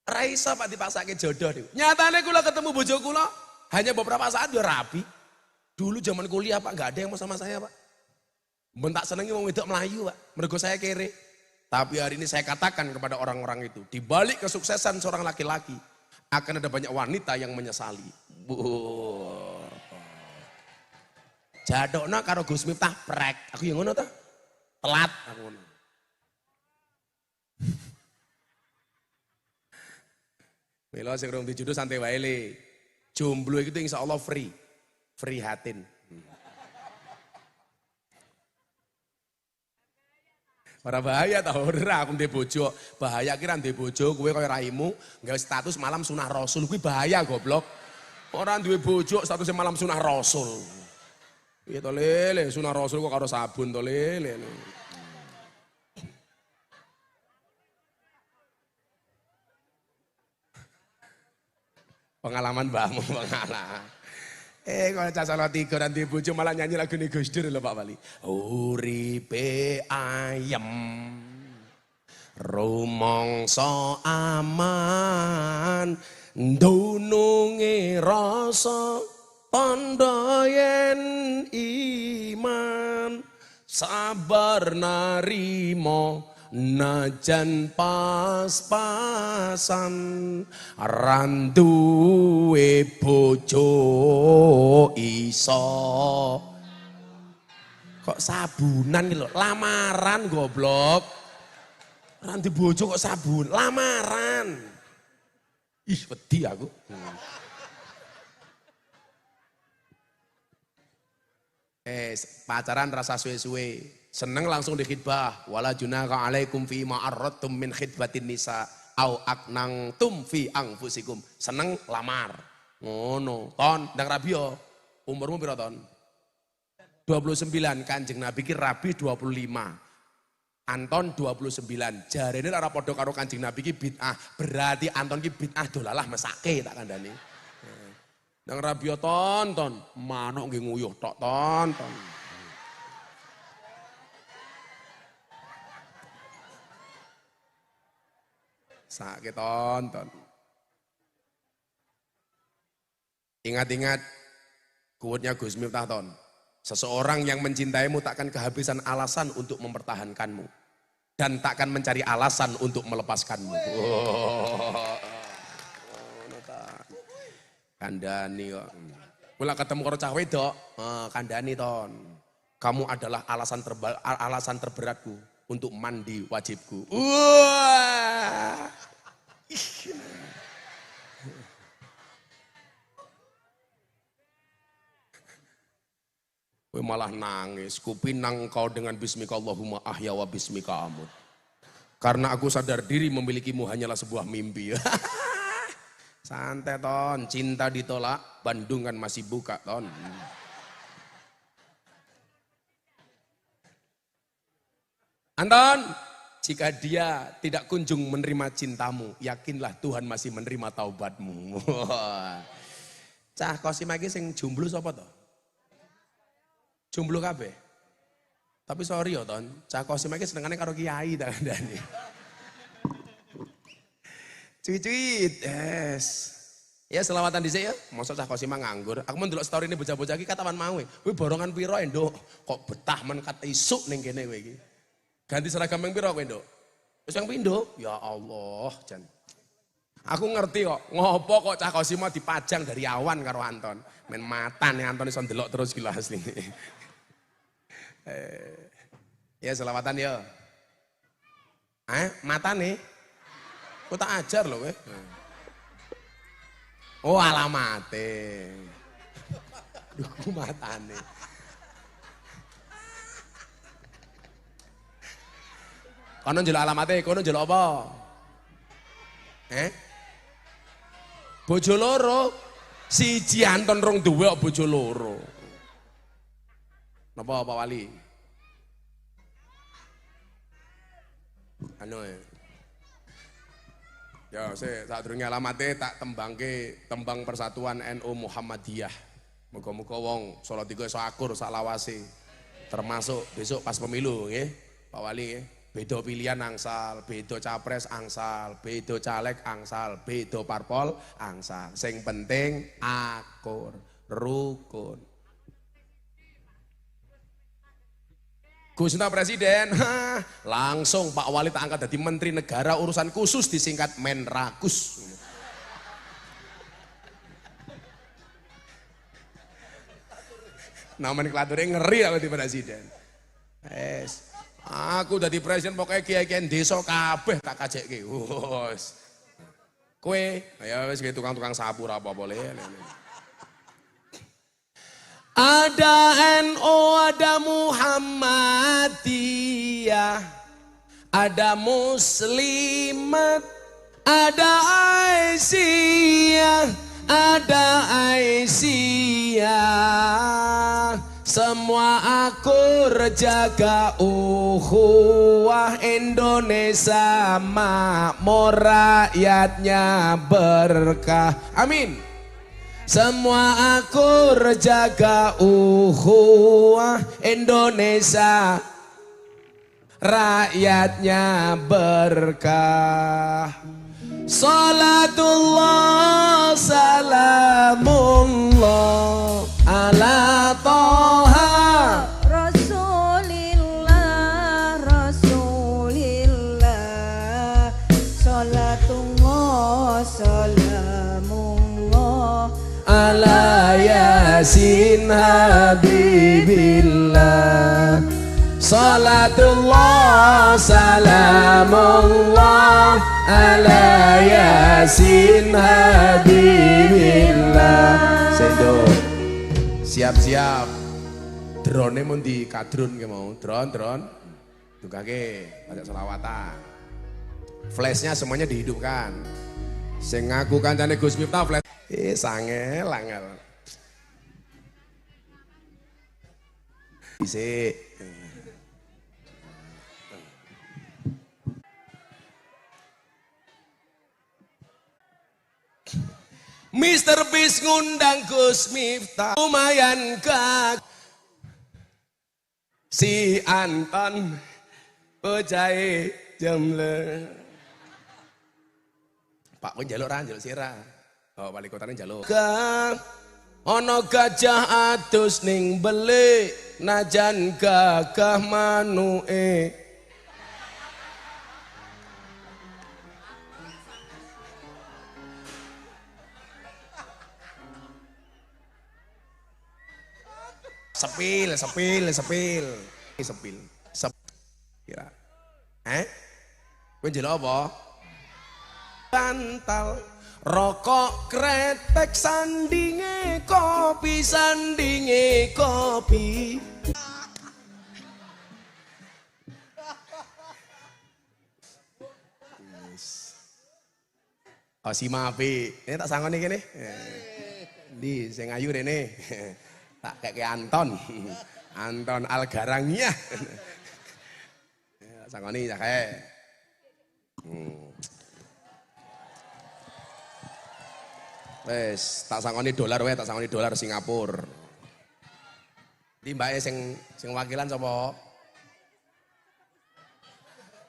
Raisa Pak dipasake jodoh niku. Nyatane kula ketemu bojo kula hanya beberapa saat ya rapi. Dulu zaman kuliah Pak enggak ada yang mau sama saya Pak. Mbon tak senengi wong wedok melayu Pak. Mergo saya kere. Tapi hari ini saya katakan kepada orang-orang itu, di balik kesuksesan seorang laki-laki akan ada banyak wanita yang menyesali. Jadokna karo Gus Miftah prek. Aku yang ngono ta? Telat aku ngono. Mila sing rong dijodoh santai wae le. Jomblo itu insyaallah free. Free hatin. Ora bahaya ta ora aku ndek bojo. Bahaya kira ndek bojo kowe kaya raimu gawe status malam sunah rasul kuwi bahaya goblok. Ora duwe bojo statusnya malam sunah rasul. Iya to lele sunah rasul kok karo sabun to lele. Pengalaman mbahmu pengalaman. Kalau cacalah tiga nanti bojo malah nyanyi lagu nih Gus Dur lho Pak Wali. Uripe ayem, rumangsa aman, dununge rasa tandha yen iman, sabar narimo najan pas-pasan randuwe bojo iso kok sabunan gitu lamaran goblok randu bojo kok sabun lamaran ih wedi aku pacaran rasa suwe-suwe seneng langsung dikhidbah wala junaka alaikum fi ma arradtum min khidbatin nisa au aknangtum fi anfusikum seneng lamar ngono ton ndang rabi yo umurmu piro ton 29 Kanjeng Nabi ki rabi 25 Anton 29 jarene ora padha karo Kanjeng Nabi ki bid'ah berarti Anton ki bid'ah dolalah mesake tak kandhani ndang rabi yo ton manuk nggih nguyuh tok ton sakit tonton. Ingat-ingat quote-nya Gus Miftah ton. Seseorang yang mencintaimu takkan kehabisan alasan untuk mempertahankanmu dan takkan mencari alasan untuk melepaskanmu. Kandani kok. Mula ketemu karo cah wedok, kandani ton. Kamu adalah alasan terberatku untuk mandi wajibku. Wah. Kowe malah nangis, kupinang kau dengan bismika Allahumma ahya wa bismika amut. Karena aku sadar diri memilikimu hanyalah sebuah mimpi. Santai ton, cinta ditolak, Bandung kan masih buka ton. Anton, jika dia tidak kunjung menerima cintamu, yakinlah Tuhan masih menerima taubatmu. Cah Kosim iki sing jomblo sapa to? Jomblo kabeh. Tapi sorry ya Ton, Cah Kosim iki senengane karo kiai ta kandhane. Cuit-cuit, yes. Ya selamatan dhisik ya. Mosok Cah Kosim nganggur. Aku mau ndelok story ini bocah-bocah iki katawan mau. Kuwi borongan piro Nduk? Kok betah men kat isuk ning kene kowe iki. Ganti seragam yang piro kowe Nduk? Wis yang pindho? Ya Allah, Jan. Aku ngerti kok, ngopo kok Cah Kosim dipajang dari awan karo Anton. Men matan nih Anton iso ndelok terus gila asli. Ya selamatan ya. Mata nih. Aku tak ajar loh weh. Oh alamate. Duh matane. Kono njelok alamate, kono njelok apa? Bojo loro. Siji Anton rong duwe kok bojo loro. Napa Pak Wali? Anu ya sadurunge alamate tak tembangke tembang Persatuan NU Muhammadiyah. Muga-muga wong Salatiga iso akur sak lawase. Termasuk besok pas pemilu nggih, Pak Wali nggih. Beda pilihan angsal, beda capres angsal, beda caleg angsal, beda parpol angsal. Sing penting akur, rukun. Gus Presiden, langsung Pak Wali tak angkat jadi Menteri Negara Urusan Khusus disingkat Menrakus. Nomenklaturnya ngeri apa di Presiden. Aku jadi presiden pokoknya kiai-kiai desa kabeh tak kajekke. Wes. Kowe ya wis tukang-tukang sapu apa boleh. Ada NU, ada Muhammadiyah, ada Muslimat, ada Aisyah, ada Aisyah. Semua akur jaga ukhuwah Indonesia makmur rakyatnya berkah. Amin. Semua akur jaga ukhuwah Indonesia rakyatnya berkah. Salatullah salamullah ala Toha Rasulillah Rasulillah Salatullah salamullah ala Yasin Habibillah. Salatullah salamullah ala Yasin Habibillah. Sendo siap-siap drone mun di kadrun ke mau drone dukake ajak selawatan, flashnya semuanya dihidupkan. Sing ngaku kancane Gus Miftah flash sangel angel isik. Mr. Bis ngundang Gus Miftah lumayan kak si Anton bocahe jemle. Pak pun jaluk ra njaluk sira. Oh wali kotane njaluk. Ana gajah adus ning belik najan gagah manuke. Sepil. Kira. Kowe njelok apa? Bantal, rokok kretek sandinge kopi. Oh si Mapi, ini tak sangoni gini. Di sing ayu rene. Tak kayak Anton. Anton Algarangnya. Sangoni ya kayak. Wes, tak sangoni dolar wae, tak sangoni dolar Singapura. Di mbake sing wakilan sapa?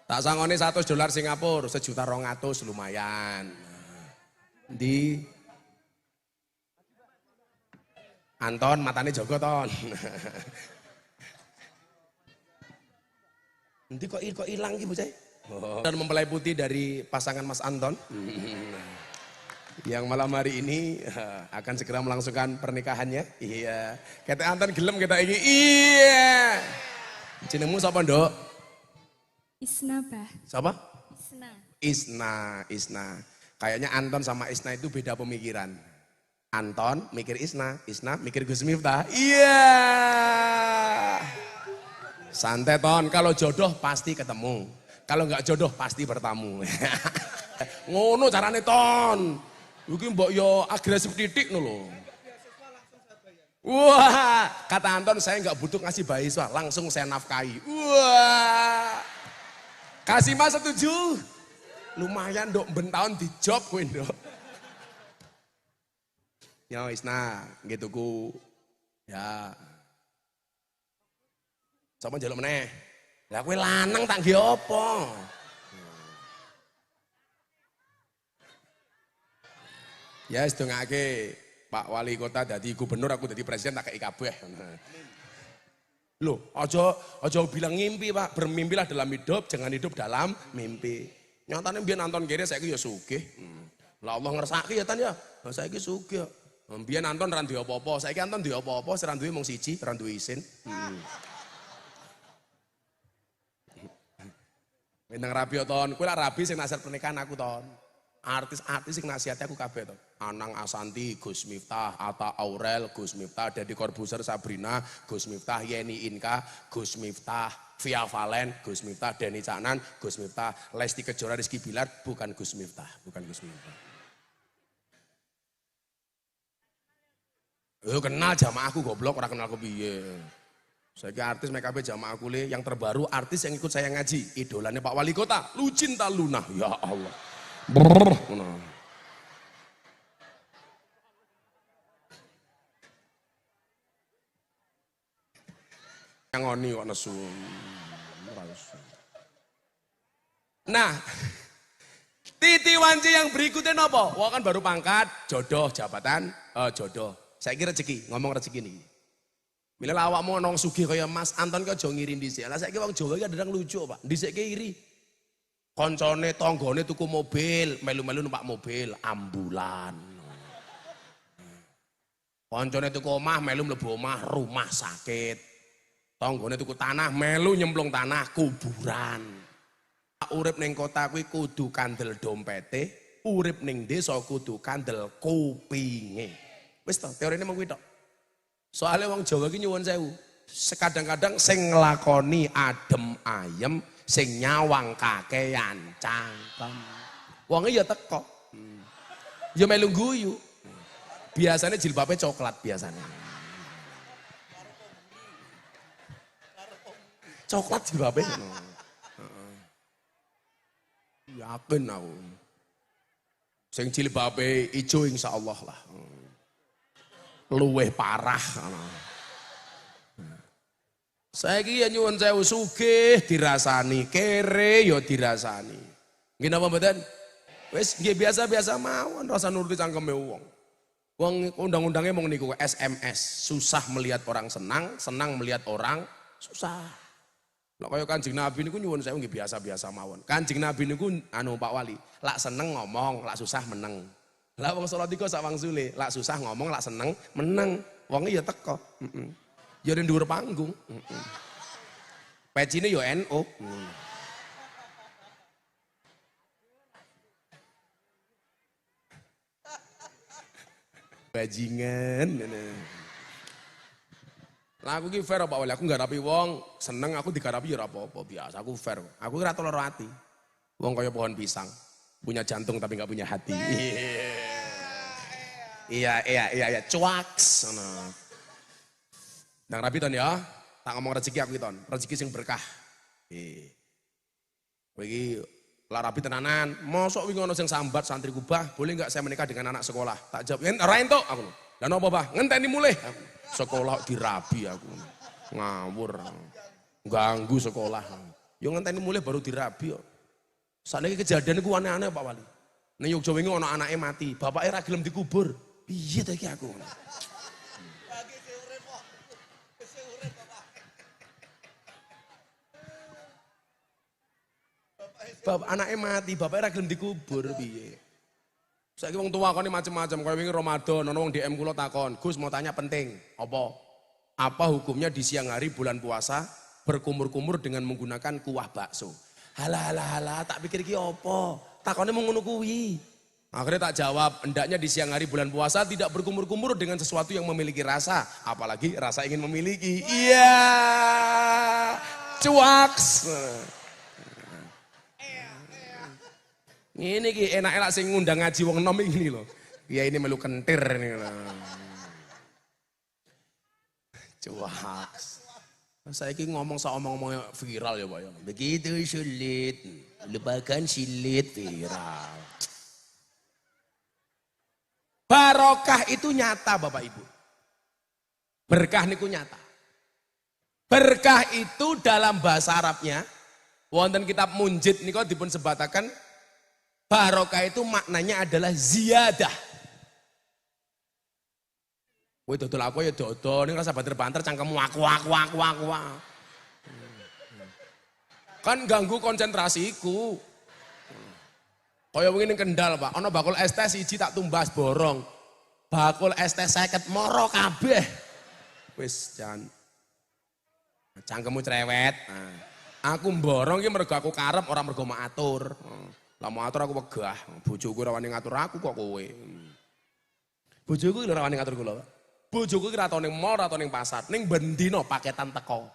Tak sangoni $100 Singapura, $1.200.000 lumayan. Di Anton matane jaga ton. Nanti kok hilang iki bocah. Dan mempelai putih dari pasangan Mas Anton. Yang malam hari ini akan segera melangsungkan pernikahannya. Iya. Kata Anton gelem kita ini. Iya. Jenengmu sapa, Nduk? Isna, Bah. Siapa? Isna. Isna. Kayaknya Anton sama Isna itu beda pemikiran. Anton mikir Isna, Isna mikir Gus Miftah. Iya. Santai Ton, kalau jodoh pasti ketemu. Kalau nggak jodoh pasti bertamu. Ngono carane Ton. Iki mbok yo agresif titik lho. Wah, kata Anton saya nggak butuh ngasih beasiswa, langsung saya nafkahi. Wah. Kasih Mas setuju? Lumayan dok, ben tahun di job kowe nduk. Yo Isna, gitu ku. Ya. Sapa njaluk meneh? Lah kowe lanang tak nggih apa? Ya wis dongake Pak Wali Kota dadi gubernur, aku dadi presiden tak kei kabeh. Loh, aja bilang ngimpi Pak, bermimpilah dalam hidup, jangan hidup dalam mimpi. Nyatane mbiyen Anton kene saiki ya sugih. Lah Allah ngersake ya Tan ya. Lah saiki sugih. Mbiyen Anton ra duwe apa-apa, saiki Anton duwe apa-apa, ora duwe mung siji, ora duwe isin. Bintang rabi Ton, kowe lak rabi sing nasihat pernikahan aku Ton. Artis-artis sing nasihati aku kabeh Ton. Anang Asanti, Gus Miftah, Atta Aurel, Gus Miftah, Deddy Corbuzier, Sabrina, Gus Miftah, Yeni Inka, Gus Miftah, Via Valen, Gus Miftah, Denny Caknan, Gus Miftah, Lesti Kejora, Rizky Bilar, bukan Gus Miftah, bukan Gus Miftah. Kenal jamaah aku goblok, ora kenal aku piye. Saya artis MKB jamaah kuliah yang terbaru, artis yang ikut saya ngaji, idolanya Pak Wali Kota, Lucinta Luna, ya Allah. Brrr. Yang ngoni kok nesu. Nah, Titi Wanci yang berikutnya apa? Wah kan baru pangkat, jodoh, jabatan, jodoh. Saya kira rezeki, ngomong rezeki nih. Bila awakmu nong sugih kaya Mas Anton kok aja ngiri dhisik. Lah saiki wong Jawa iki kadang lucu, Pak. Dhisik iri. Koncone tanggane tuku mobil, melu-melu numpak mobil ambulan. Koncone tuku omah, melu mlebu omah rumah sakit. Tanggane tuku tanah, melu nyemplung tanah kuburan. Urip ning kota kuwi kudu kandel dompete, urip ning desa kudu kandel kupinge. Wis to, teorine mung kuwi tok. Soalnya wong Jawa iki nyuwun sewu. Sekadang-kadang sing nglakoni adem ayem, sing nyawang kakean cangkem. Wonge ya teko. Ya melu guyu. Biasanya jilbabe coklat biasanya. Coklat jilbabe. Yakin aku. Sing jilbabe ijo insyaallah lah. Luweh parah. Saiki ya nyuwun sewu sugih dirasani, kere ya dirasani. Nggih napa mboten? Wis nggih biasa-biasa mawon rasa nuruti cangkeme wong. Wong undang-undangnya mung niku SMS, susah melihat orang senang, senang melihat orang susah. Lah kaya Kanjeng Nabi niku nyuwun sewu nggih biasa-biasa mawon. Kanjeng Nabi niku anu Pak Wali, lak seneng ngomong, lak susah meneng. Lah wong salat iku sak wangsule, lak susah ngomong, lak seneng meneng. Wonge ya teko. Ya ning dhuwur panggung. Pecine ya NU. Bajingan. Lah aku ki fair Pak Wali, aku ngarapi wong seneng, aku digarapi ya ora apa-apa, biasa aku fair. Aku ora tolor ati. Wong kaya pohon pisang. Punya jantung tapi nggak punya hati. Iya, cuaks. Nang rapi ton ya, tak ngomong rezeki aku ton, rezeki sing berkah. Bagi lah rapi tenanan, mosok wingi ono sing sambat santri kubah, boleh nggak saya menikah dengan anak sekolah? Tak jawab, ora entuk aku. Lah napa bah? Ngenteni mulih aku. Sekolah dirabi aku. Ngawur. Ganggu sekolah. Yo ngenteni mulih baru dirabi kok. Saniki kejadian iku aneh-aneh Pak Wali. Ning Yogya wingi ana anake mati, bapake ra gelem dikubur. Piye ta iki aku? Bapak anaknya mati, bapaknya ra gelem dikubur piye. Saiki wong tua kene macam-macam, kaya wingi Ramadan ana wong DM kula takon, "Gus mau tanya penting, apa? Apa hukumnya di siang hari bulan puasa berkumur-kumur dengan menggunakan kuah bakso?" Halah, tak pikir ki apa? Takone mung ngono kuwi. Akhirnya tak jawab, hendaknya di siang hari bulan puasa tidak berkumur-kumur dengan sesuatu yang memiliki rasa, apalagi rasa ingin memiliki. Iya. Cuaks. Ini ki enak-enak sing ngundang ngaji wong enom ini loh. Ya ini melu kentir ini loh. Cuaks. Saya ki ngomong omong-omong viral ya Pak ya. Begitu sulit, lupakan silit viral. Barokah itu nyata Bapak Ibu. Berkah niku nyata. Berkah itu dalam bahasa Arabnya, wonten kitab Munjid niku dipun sebataken barokah itu maknanya adalah ziyadah. Kowe dodol aku ya dodol, ini rasa banter-banter cangkemmu aku. Kan ganggu konsentrasiku. Kaya wingi ning Kendal, Pak, ana bakul es teh siji tak tumbas borong. Bakul es teh 50 moro kabeh. Wis jan. Cangkemmu cerewet. Aku mborong ki mergo aku karep ora mergo mak atur. Lah mau atur aku wegah, bojoku ora wani ngatur aku kok kowe. Bojoku ora wani ngatur kula, Pak. Bojoku ki ra tau ning mall, ra tau ning pasar, ning bendino paketan teko.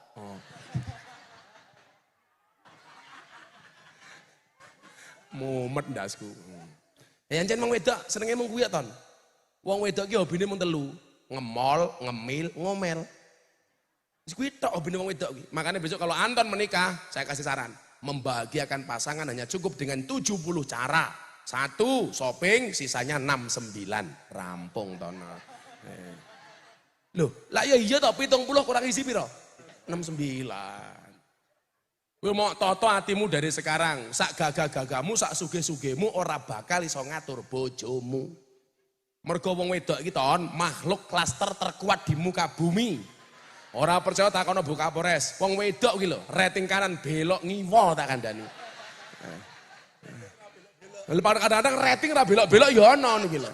Mumet ndasku. Ya yen wong wedok senenge mung kuwi ton. Wong wedok ki hobine mung telu, ngemol, ngemil, ngomel. Wis kuwi tok hobine wong wedok ki. Makanya besok kalau Anton menikah, saya kasih saran, membahagiakan pasangan hanya cukup dengan 70 cara. 1 shopping, sisanya 6-9 rampung ton. Loh, lah ya iya toh 70 kurang isi piro? 69. Kowe mau toto hatimu dari sekarang, sak gagah-gagahmu, sak sugih-sugihmu ora bakal iso ngatur bojomu. Mergo wong wedok iki ton makhluk klaster terkuat di muka bumi. Ora percaya takono Bu Kapolres, wong wedok ki lho, rating kanan belok ngiwo tak kandhani. Kadang-kadang rating ra belok-belok ya ana ngono ki lho.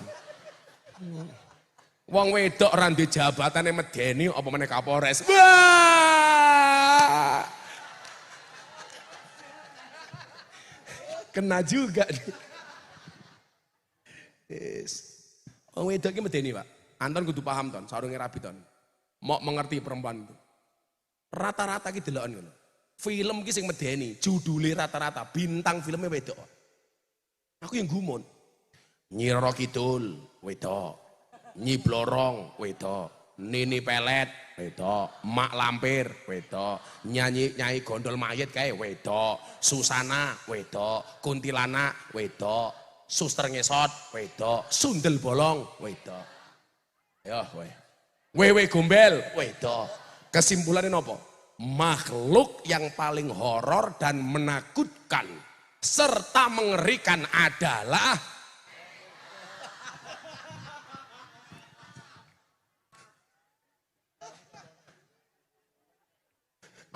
Wong wedok ora ndek jabatane medeni apa meneh Kapolres. Wah! Kena juga nih. Yes. Wong wedok ki medeni, Pak. Anton kudu paham ton, sarunge rabi ton. Mau mengerti perempuan itu. Rata-rata ki deloken ngono. Film ki sing medeni, judule rata-rata bintang filmnya wedok. Aku yang gumun. Nyi Roro Kidul, wedok. Nyi Blorong, wedok. Nini Pelet, wedok. Mak Lampir, wedok. Nyai Gondol Mayit kae wedok. Susana, wedok. Kuntilanak, wedok. Suster Ngesot, wedok. Sundel Bolong, wedok. Ya, Wewe Gombel, wedok. Kesimpulannya apa? Makhluk yang paling horor dan menakutkan serta mengerikan adalah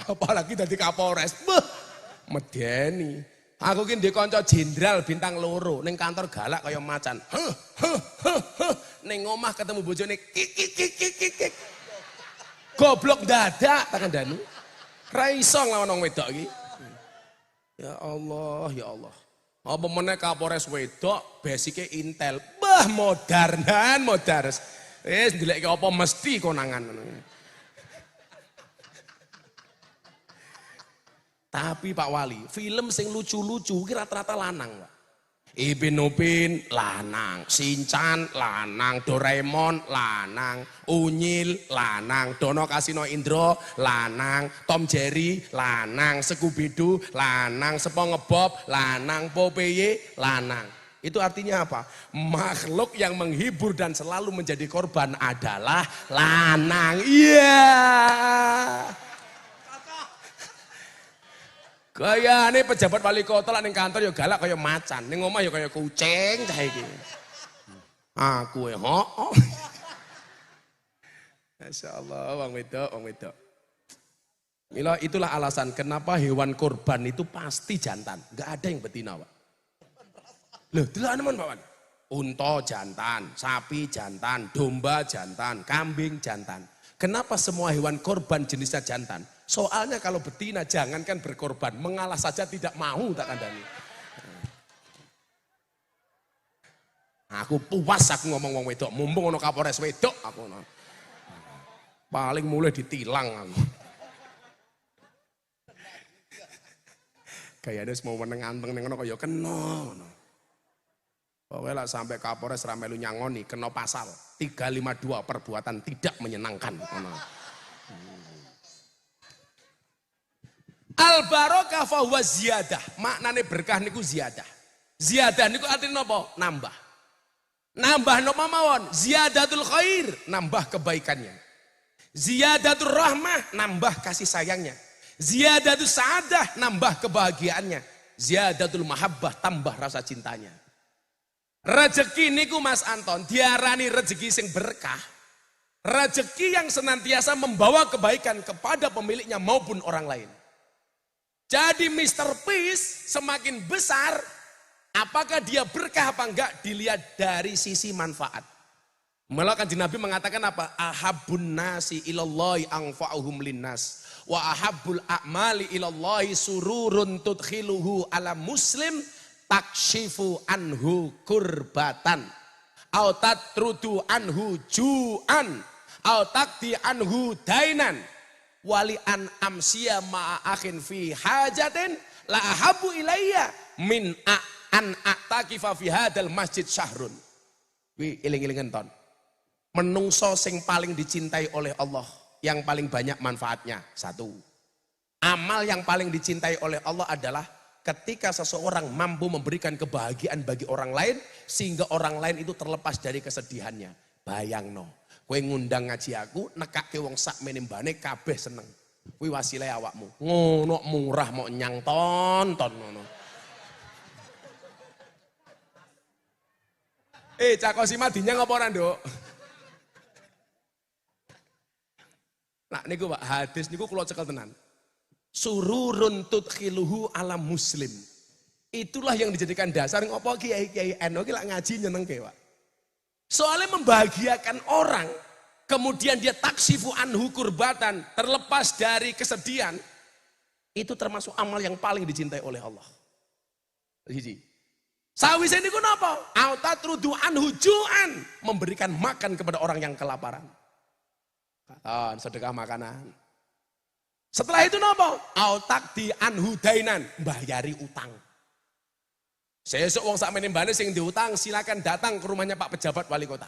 apalagi dari Kapolres. Medeni. Aku ki ndek kanca jenderal bintang 2 ning kantor galak kaya macan. Ning omah ketemu bojone kik. Goblok dadak tak kandhani. Ra iso nglawan wong wedok iki. Ya Allah, ya Allah. Apa meneh Kapolres wedok basike intel. Bah modernan, modars. Wis ndeleke apa mesti konangan. Tapi Pak Wali, film sing lucu-lucu ki rata-rata lanang, Pak. Ipin Upin lanang, Shinchan lanang, Doraemon lanang, Unyil lanang, Dono Kasino Indro lanang, Tom Jerry lanang, Scooby-Doo lanang, SpongeBob lanang, Popeye lanang. Itu artinya apa? Makhluk yang menghibur dan selalu menjadi korban adalah lanang. Iya. Kaya ini pejabat wali kota lah ning kantor ya galak kaya macan, ning omah ya kaya kucing cah iki. Aku Masyaallah wong wedok. Mila itulah alasan kenapa hewan kurban itu pasti jantan, enggak ada yang betina, Pak. Loh, delok nemen, Pak. Unta jantan, sapi jantan, domba jantan, kambing jantan. Kenapa semua hewan korban jenisnya jantan? Soalnya kalau betina jangankan berkorban, mengalah saja tidak mau tak kandani. Aku puas aku ngomong wong wedok, mumpung ono Kapolres wedok aku. Paling mulai ditilang aku. Kayaknya semua meneng anteng ning ngono kaya kena. Pokoknya lah sampai Kapolres ramelu nyangoni kena pasal 352 perbuatan tidak menyenangkan. Al barokah fa huwa ziyadah. Maknane berkah niku ziyadah. Ziyadah niku artinya apa? Nambah. Nambah napa mawon? Ziyadatul khair, nambah kebaikannya. Ziyadatul rahmah, nambah kasih sayangnya. Ziyadatul sa'adah, nambah kebahagiaannya. Ziyadatul mahabbah, tambah rasa cintanya. Rezeki niku Mas Anton diarani rezeki sing berkah. Rezeki yang senantiasa membawa kebaikan kepada pemiliknya maupun orang lain. Jadi Mr. Peace semakin besar, apakah dia berkah apa enggak dilihat dari sisi manfaat. Malah Kanjeng Nabi mengatakan apa? Ahabbun nasi ilallahi anfa'uhum linnas wa ahabbul a'mali ilallahi sururun tudkhiluhu ala muslim takshifu anhu kurbatan au tatrudu anhu ju'an au takti anhu dainan wali an amsiya ma'akhin fi hajatin la ahabu ilayya min an a'takifa fi hadal masjid syahrun. Wi iling-ilingan ton. Menungso sing paling dicintai oleh Allah, yang paling banyak manfaatnya. Satu. Amal yang paling dicintai oleh Allah adalah ketika seseorang mampu memberikan kebahagiaan bagi orang lain sehingga orang lain itu terlepas dari kesedihannya. Bayangno. Kowe ngundang ngaji aku, nekake wong sak menembane kabeh seneng. Kuwi wasile awakmu. Ngono murah mau nyang tonton ngono. Cak Kosima dinyang apa ora, Nduk? Nah niku Pak, hadis niku kula cekel tenan. Sururun tudkhiluhu ala muslim. Itulah yang dijadikan dasar ngopo kiai-kiai NU ki lak ngaji nyenengke, Pak. Soalnya membahagiakan orang, kemudian dia taksifu anhu kurbatan, terlepas dari kesedihan, itu termasuk amal yang paling dicintai oleh Allah. Hiji. Sawise niku napa? Autatrudu anhu ju'an, memberikan makan kepada orang yang kelaparan. Katon sedekah makanan. Setelah itu napa? Autakdi anhu dainan, mbayari utang. Sesuk wong sak menembane sing diutang silakan datang ke rumahnya Pak pejabat wali kota.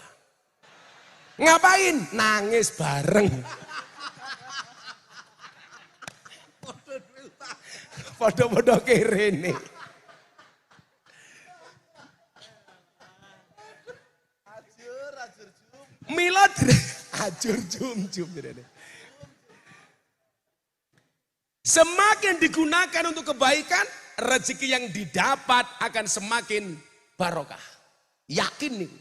Ngapain? Nangis bareng. Podo-podo kirene. Mila ajur jum-jum. Semakin digunakan untuk kebaikan, rezeki yang didapat akan semakin barokah. Yakin nih.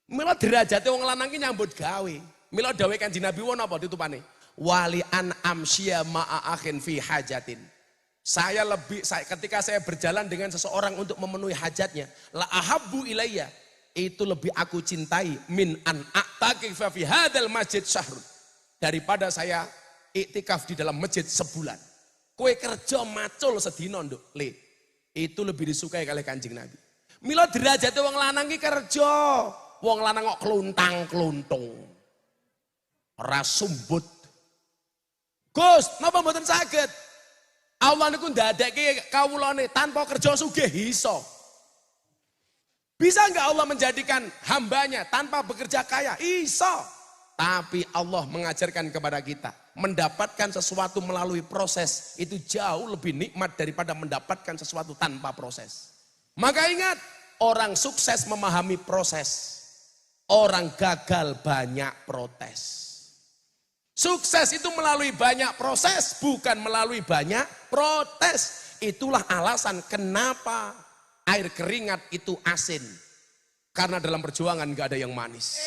Mila derajate wong lanang ki nyambut gawe. Mila dawuh Kanjeng Nabi won apa ditupane? Wali an amsya ma'a akhin fi hajatin. Ketika saya berjalan dengan seseorang untuk memenuhi hajatnya, la ahabbu ilayya, itu lebih aku cintai min an a'takifa fi hadal masjid syahrun, daripada saya iktikaf di dalam masjid sebulan. Kue kerja macul sedina nduk, Le. Itu lebih disukai oleh Kanjeng Nabi. Mila derajate wong lanang ki kerja. Wong lanang kok kluntang-kluntung. Ora sumbut. Gus, napa mboten saged? Allah niku ndadekke kawulane tanpa kerja sugih iso. Bisa nggak Allah menjadikan hambanya tanpa bekerja kaya? Iso. Tapi Allah mengajarkan kepada kita, mendapatkan sesuatu melalui proses itu jauh lebih nikmat daripada mendapatkan sesuatu tanpa proses. Maka ingat, orang sukses memahami proses. Orang gagal banyak protes. Sukses itu melalui banyak proses, bukan melalui banyak protes. Itulah alasan kenapa air keringat itu asin. Karena dalam perjuangan gak ada yang manis.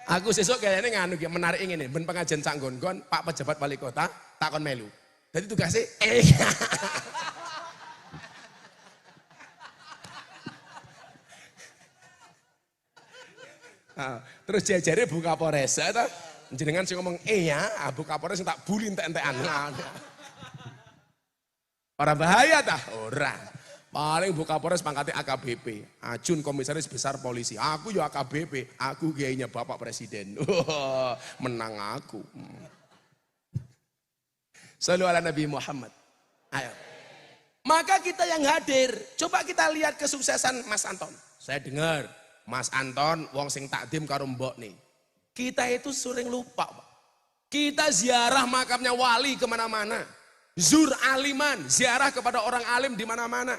Aku sesuk kayaknya nganu menarik ini, ben pengajian canggon-gon, Pak pejabat wali kota takon melu. Jadi tugasnya terus jajare buka Kapolres ta. Jenengan sing ngomong ya, Bu Kapolres tak buli entek-entekan. Ora bahaya tah? Ora. Paling Bu Kapolres pangkatnya AKBP, Ajun Komisaris Besar Polisi. Aku ya AKBP, aku gayanya Bapak Presiden. Menang aku. Shallu ala Nabi Muhammad. Ayo. Maka kita yang hadir, coba kita lihat kesuksesan Mas Anton. Saya dengar Mas Anton wong sing takdim karo mbok nih. Kita itu sering lupa, Pak. Kita ziarah makamnya wali kemana-mana. Zur aliman, ziarah kepada orang alim di mana-mana.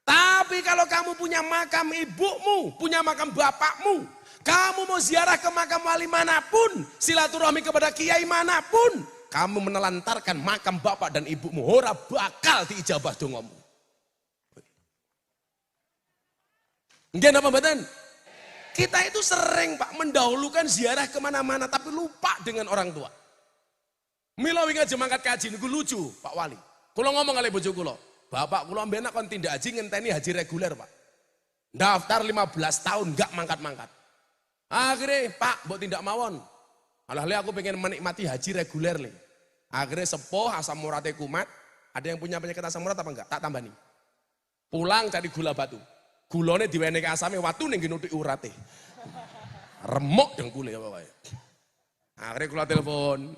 Tapi kalau kamu punya makam ibumu, punya makam bapakmu, kamu mau ziarah ke makam wali manapun, silaturahmi kepada kiai manapun, kamu menelantarkan makam bapak dan ibumu, ora bakal diijabah dongamu. Nggih napa mboten? Kita itu sering Pak mendahulukan ziarah kemana-mana tapi lupa dengan orang tua. Mila wingi aja mangkat kaji niku lucu Pak Wali. Kula ngomong kali bojo kula, bapak kula mbenak kon tindak haji ngenteni haji reguler Pak. Daftar 15 tahun enggak mangkat-mangkat. Akhirnya Pak mbok tindak mawon. Alah le aku pengen menikmati haji reguler le. Akhirnya sepuh asam uratnya kumat. Ada yang punya penyakit asam urat apa enggak? Tak tambani. Pulang cari gula batu. Gulane diwenehke asame watu ning nutuki urate. Remuk dengkule apa wae. Akhirnya kula telepon,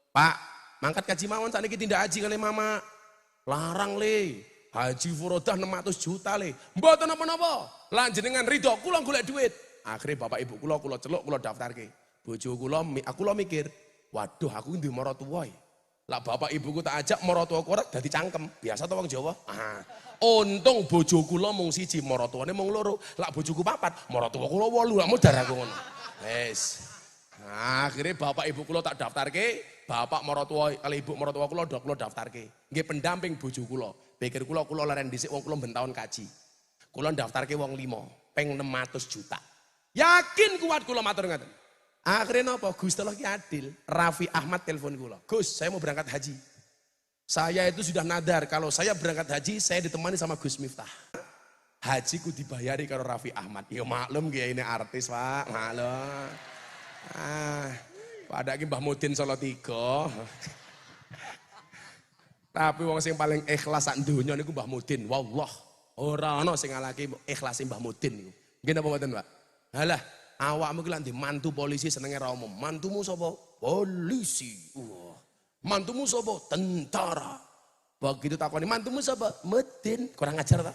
Pak, mangkat kaji mawon sakniki tindak haji kali mama. Larang le. Haji furodah 600 juta le. Mboten napa-napa. Lan jenengan ridho kula golek duit. Akhirnya bapak ibu kula celuk kula daftarke. Bojo kula aku mikir, waduh aku ndi maratuwa. Lah bapak ibuku tak ajak maratuwaku ora dadi cangkem. Biasa to wong Jawa. Untung bojo kula mung siji, maratuwane mung loro. Lah bojoku papat, maratuwa kula 8, lah modar aku ngono. Wis. Akhirnya bapak ibu kula tak daftarke, bapak maratuwa kali ibu maratuwa kula daftarke. Nggih pendamping bojo kula. Pikir kula leren dhisik wong kula ben taun kaji. Kula daftarke wong 5, peng 600 juta. Yakin kuat kula matur ngaten. Akhirnya napa? Gusti Allah ki adil. Raffi Ahmad telepon kula. Gus, saya mau berangkat haji. Saya itu sudah nadar kalau saya berangkat haji saya ditemani sama Gus Miftah. Hajiku dibayari karo Raffi Ahmad. Ya maklum ya ini artis Pak, maklum. Pada iki Mbah Mudin Solo 3. Tapi wong sing paling ikhlas sak donya niku Mbah Mudin. Wallah, ora ana sing ngalahke ikhlase Mbah Mudin niku. Nggih napa mboten, Pak? Halah, awakmu ki lak ndek mantu polisi senenge ra umum. Mantumu sapa? Polisi. Mantumu sapa? Tentara. Begitu takoni mantumu sapa? Mudin. Kurang ajar ta?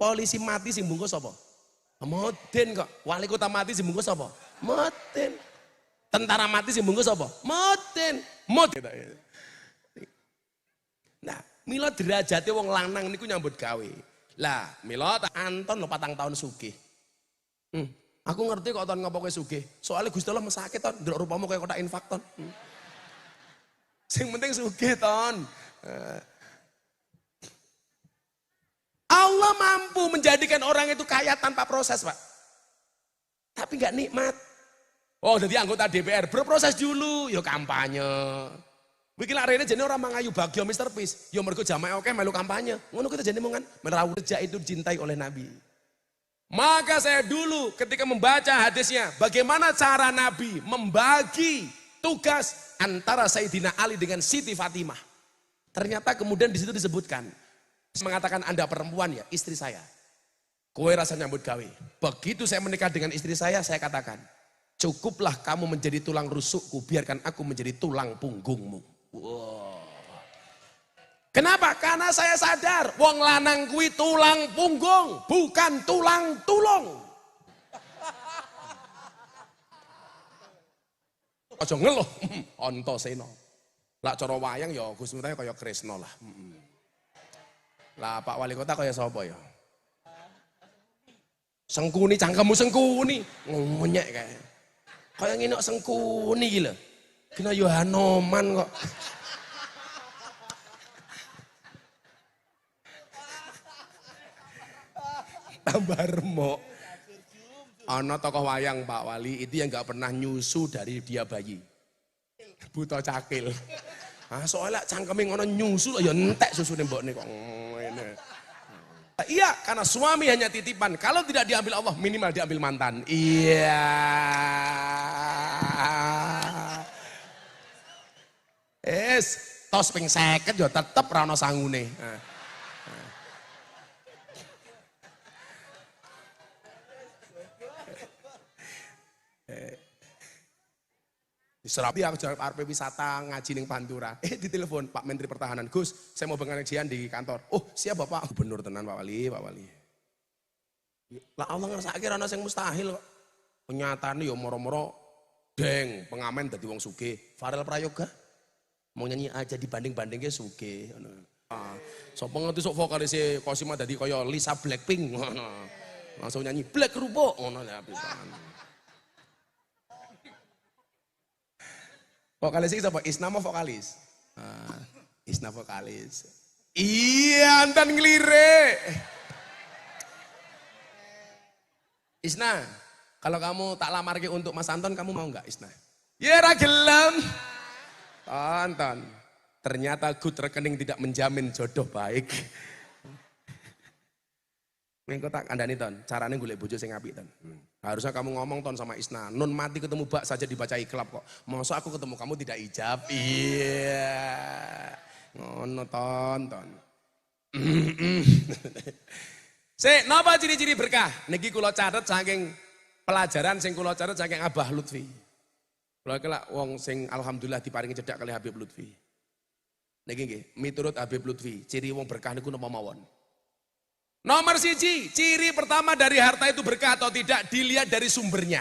Polisi mati sing bungkus sapa? Mudin kok. Wali kota mati sing bungkus sapa? Mudin. Tentara mati sing bungkus sapa? Mudin. Mudin. Nah, mila derajate wong lanang niku nyambut gawe. Lah, mila Anton 4 tahun sugih. Aku ngerti kok Ton ngopo kowe sugih. Soalnya Gusti Allah mesake Ton, ndelok rupamu kaya kotak infak Ton. Sing penting sugih Ton. Allah mampu menjadikan orang itu kaya tanpa proses, Pak. Tapi nggak nikmat. Oh, jadi anggota DPR berproses dulu, yo kampanye. Bikin arene jane orang mangayu bagyo Mr. Peace. Yo mergo jamaah oke melu kampanye. Ngono kita jane mongan merawat kerja itu dicintai oleh Nabi. Maka saya dulu ketika membaca hadisnya, bagaimana cara Nabi membagi tugas antara Sayyidina Ali dengan Siti Fatimah. Ternyata kemudian di situ disebutkan, mengatakan Anda perempuan ya, istri saya. Kowe rasa nyambut gawe. Begitu saya menikah dengan istri saya katakan, cukuplah kamu menjadi tulang rusukku, biarkan aku menjadi tulang punggungmu. Wow. Kenapa? Karena saya sadar wong lanang kuwi tulang punggung, bukan tulang tulung. Aja ngeluh, Antasena. Lah cara wayang ya Gus Miftah kaya Kresna lah. Lah Pak Wali Kota kaya sapa ya? Sengkuni, cangkemmu sengkuni. Ngonyek kae. Kaya nginok sengkuni iki lho. Kena yo Hanoman kok. Tambah remuk. Ana tokoh wayang Pak Wali itu yang nggak pernah nyusu dari dia bayi. Buta cakil. Ah soalnya cangkeme ngono nyusu ya entek susune mbokne kok ngene. Iya, karena suami hanya titipan. Kalau tidak diambil Allah, minimal diambil mantan. Iya. Tos ping 50 ya tetep ra ono sangune. Serapi aku jalan RP wisata ngaji ning Pantura. Ditelepon Pak Menteri Pertahanan, Gus, saya mau pengajian di kantor. Oh, siap Bapak. Gubernur tenan Pak Wali, Pak Wali. Lah Allah ngersake ana sing mustahil kok. Kenyataane ya moro-moro deng pengamen dadi wong sugih. Farel Prayoga mau nyanyi aja dibanding-bandingke sugih ngono. Sapa ngerti sok vokalis Cosima dadi kaya Lisa Blackpink ngono. Langsung nyanyi Black kerupuk ngono ya pisan. Vokalis iki sapa? Isna mau vokalis. Isna vokalis. Iya, antan ngelirik. Isna, kalau kamu tak lamarke untuk Mas Anton, kamu mau nggak Isna? Ya ra gelem. Anton, ternyata good rekening tidak menjamin jodoh baik. Mengko tak kandhani Ton, carane golek bojo sing apik Ton. Harusnya kamu ngomong Ton sama Isna, nun mati ketemu bak saja dibaca iklab kok. Masa aku ketemu kamu tidak ijab? Iya. Ngono Ton. Sik, napa ciri-ciri berkah? Niki kula catet saking pelajaran sing kula catet saking Abah Lutfi. Kula iki lak wong sing alhamdulillah diparingi cedhak kali Habib Lutfi. Niki nggih, miturut Habib Lutfi, ciri wong berkah niku napa mawon? Nomor 1, ciri pertama dari harta itu berkah atau tidak dilihat dari sumbernya.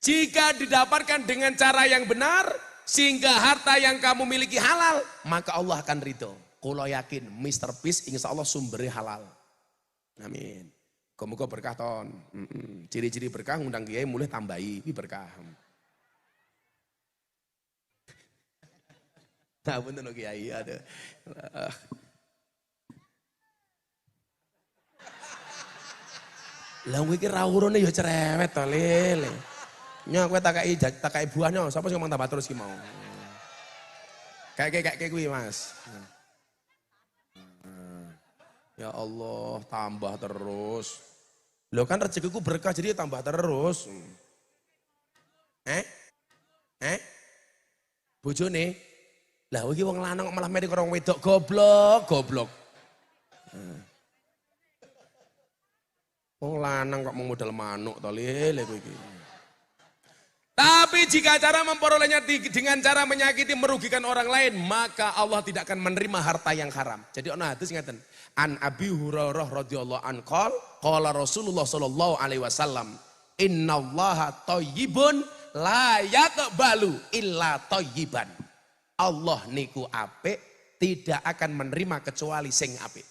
Jika didapatkan dengan cara yang benar, sehingga harta yang kamu miliki halal, maka Allah akan ridho. Kulo yakin, Mr. Peace insya Allah sumbernya halal. Amin. Muga-muga berkah Ton. Ciri-ciri berkah ngundang kiai mulai tambahi, ini berkah. Nah bener kiai, ada. Lah kowe iki ra urune ya cerewet to, Lele. Nyo kowe tak kai buah nyo, sapa sing ngomong tambah terus ki mau. Kayak kuwi, Mas. Ya Allah, tambah terus. Loh kan rezekiku berkah jadi tambah terus. Bojone. Lah iki wong lanang kok malah meri karo wong wedok goblok. Wong lanang kok modal manuk to Lele kowe iki. Tapi jika cara memperolehnya dengan cara menyakiti, merugikan orang lain, maka Allah tidak akan menerima harta yang haram. Jadi ana hadis ngaten. An Abi Hurairah radhiyallahu an qala Rasulullah sallallahu alaihi wasallam, "Innallaha thayyibun la yaqbalu illa thayyiban." Allah niku apik, tidak akan menerima kecuali sing apik.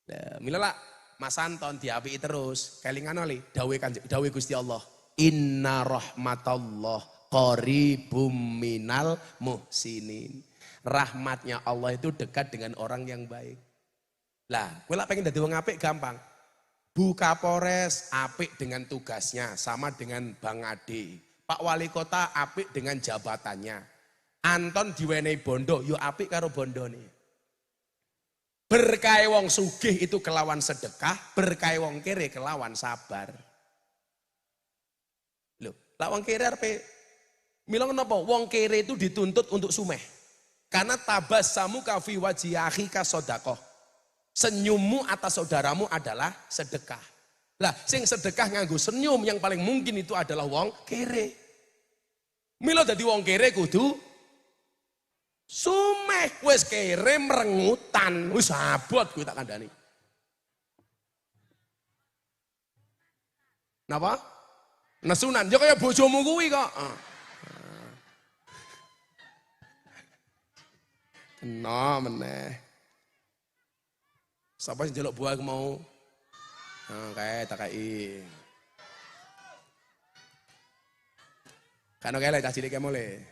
Lah milala Mas Anton diapiki terus, kelingan oleh dawuh Gusti Allah. Inna rahmatallah qaribum minal muhsinin. Rahmatnya Allah itu dekat dengan orang yang baik. Lah, kowe lak pengen dadi wong apik gampang. Bu Kapolres apik dengan tugasnya, sama dengan Bang Ade. Pak Wali Kota apik dengan jabatannya. Anton diwenehi bondo, yo apik karo bondone. Berkah wong sugih itu kelawan sedekah, berkah wong kere kelawan sabar. Loh, lah wong kere arepe milang napa? Wong kere itu dituntut untuk sumeh. Karena tabassamu ka fi wajhi akhika sedekah. Senyummu atas saudaramu adalah sedekah. Lah, sing sedekah nganggo senyum yang paling mungkin itu adalah wong kere. Mila dadi wong kere kudu Sumeh wis kere merengutan, wis abot kuwi tak kandhani. Napa? Nesunan, ya kaya bojomu kuwi kok. Kena meneh. Sapa sing njaluk buah mau? Kae tak kai. Kan kele cah cilik mule.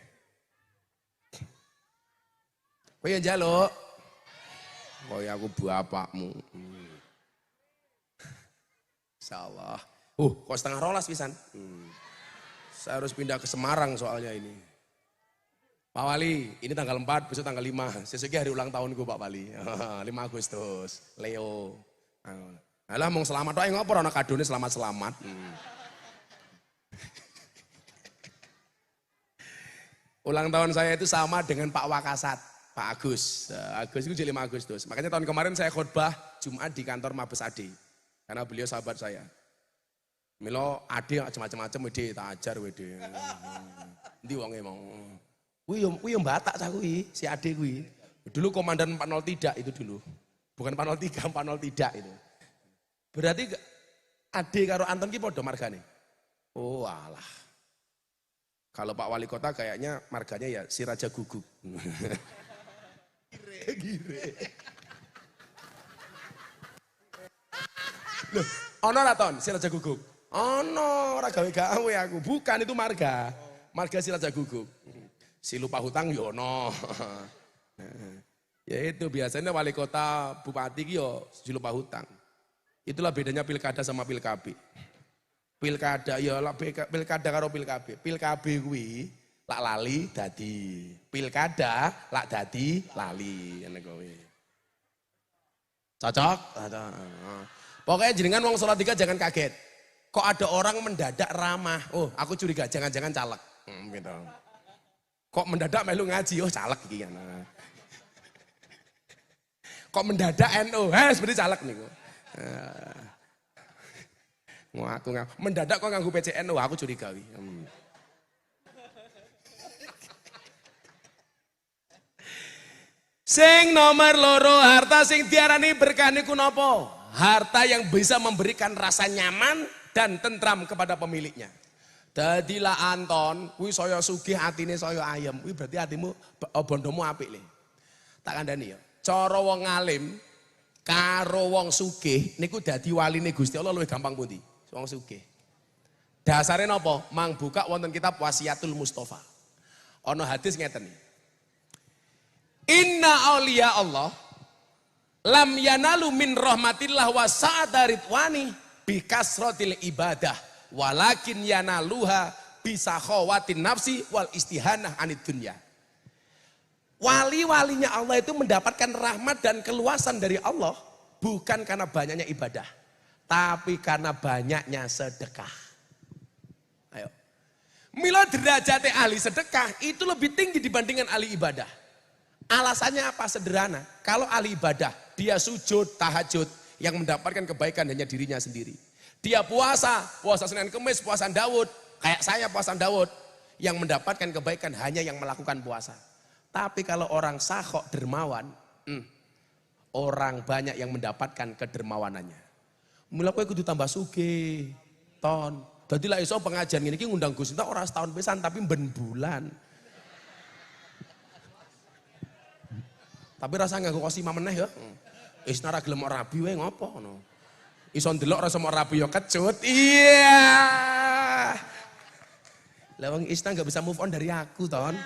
Kowe yang njaluk. Kaya aku bapakmu. Insyaallah. Kok setengah rolas pisan. Saya harus pindah ke Semarang soalnya ini. Pak Wali, ini tanggal 4, besok tanggal 5. Sesuk hari ulang tahunku Pak Wali. 5 Agustus, Leo. Alah mau selamat doang ngopo ana kadone selamat-selamat. Ulang tahun saya itu sama dengan Pak Wakasat, Pak Agus. Agus itu 5 Agustus. Makanya tahun kemarin saya khotbah Jumat di kantor Mabes Ade. Karena beliau sahabat saya. Milo ade macam-macam wede tak ajar wede. Ndi wonge mau. Kuwi yo Batak cah kuwi, si ade kuwi. Dulu komandan 40 tidak itu dulu. Bukan 403, 40 tidak itu. Berarti ade karo Anton ki padha margane. Oh alah. Kalau Pak Wali Kota kayaknya marganya ya si Raja Guguk. Gire. Loh, ono ra ton si Raja Guguk? Ono, ora gawe-gawe aku. Bukan itu marga. Marga si Raja Guguk. Si lupa hutang yo ono. Ya itu biasanya wali kota, bupati ki yo si lupa hutang. Itulah bedanya pilkada sama pilkabi. Pilkada ya pilkada karo pilkabi. Pilkabi kuwi lak lali dadi. Pilkada lak dadi lali ngene kuwi. Cocok? Pokoknya jenengan wong Salatiga jangan kaget. Kok ada orang mendadak ramah. Oh, aku curiga jangan-jangan caleg. Gitu. Kok mendadak melu ngaji, oh caleg iki kan. Kok mendadak NU, seperti caleg niku. Ngaku mendadak kok nganggo PCN, oh aku curiga wi. Sing nomor loro harta sing diarani berkah niku napa? Harta yang bisa memberikan rasa nyaman dan tentram kepada pemiliknya. Dadilah Anton, kuwi saya sugih atine saya ayem. Kuwi berarti hatimu bondomu apik le. Tak kandhani ya. Cara wong alim karo wong sugih niku dadi waline Gusti Allah luwih gampang pundi? Wong sugih. Dasare napa? Mang buka wonten kitab Wasiatul Mustofa. Ana hadis ngeten. Inna auliya Allah lam yanalu min rahmatillah wa sa'adaritwani bikasrotil ibadah walakin yanaluha bisa khawatin nafsi wal istihanah anid dunya. Wali-walinya Allah itu mendapatkan rahmat dan keluasan dari Allah bukan karena banyaknya ibadah, tapi karena banyaknya sedekah. Ayo. Mila derajate ahli sedekah itu lebih tinggi dibandingkan ahli ibadah. Alasannya apa? Sederhana. Kalau ahli ibadah, dia sujud, tahajud, yang mendapatkan kebaikan hanya dirinya sendiri. Dia puasa Senin Kemis, puasa Daud, kayak saya puasa Daud, yang mendapatkan kebaikan hanya yang melakukan puasa. Tapi kalau orang sakhok dermawan, orang banyak yang mendapatkan kedermawanannya. Mula kowe kudu tambah sugih, ton. Dadi lek iso pengajian ngene iki ngundang Gus Miftah ora setahun pisan tapi ben bulan. Tapi rasa nganggo kosima meneh ya. Wis ora gelem rabi wae ngopo ngono. Iso ndelok rasa mau rabi ya kecut. Iya. Lah wong Isna enggak bisa move on dari aku, Ton.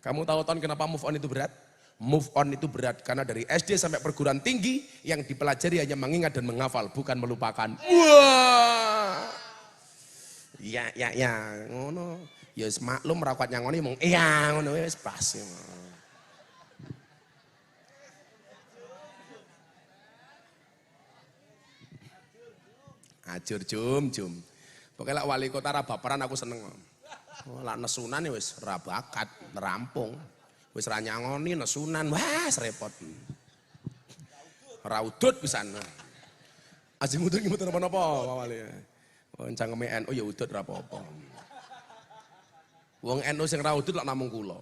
Kamu tahu Ton kenapa move on itu berat? Move on itu berat karena dari SD sampai perguruan tinggi yang dipelajari hanya mengingat dan menghafal, bukan melupakan. Wah. Ya, ngono. Ya maklum rakwat yang ngono mung iya ngono wis pas. Ajur jum. Pokoknya lak wali kota ra baperan aku seneng. Lak nesunan ya wis ra bakat, rampung. Wis ra nyangoni nesunan, wah repot. Ra udut pisan. Aji muter ki muter napa-napa Pak Wali. Wong cangkeme NU ya udut ra apa-apa. Wong NU sing ra udut lak namung kula.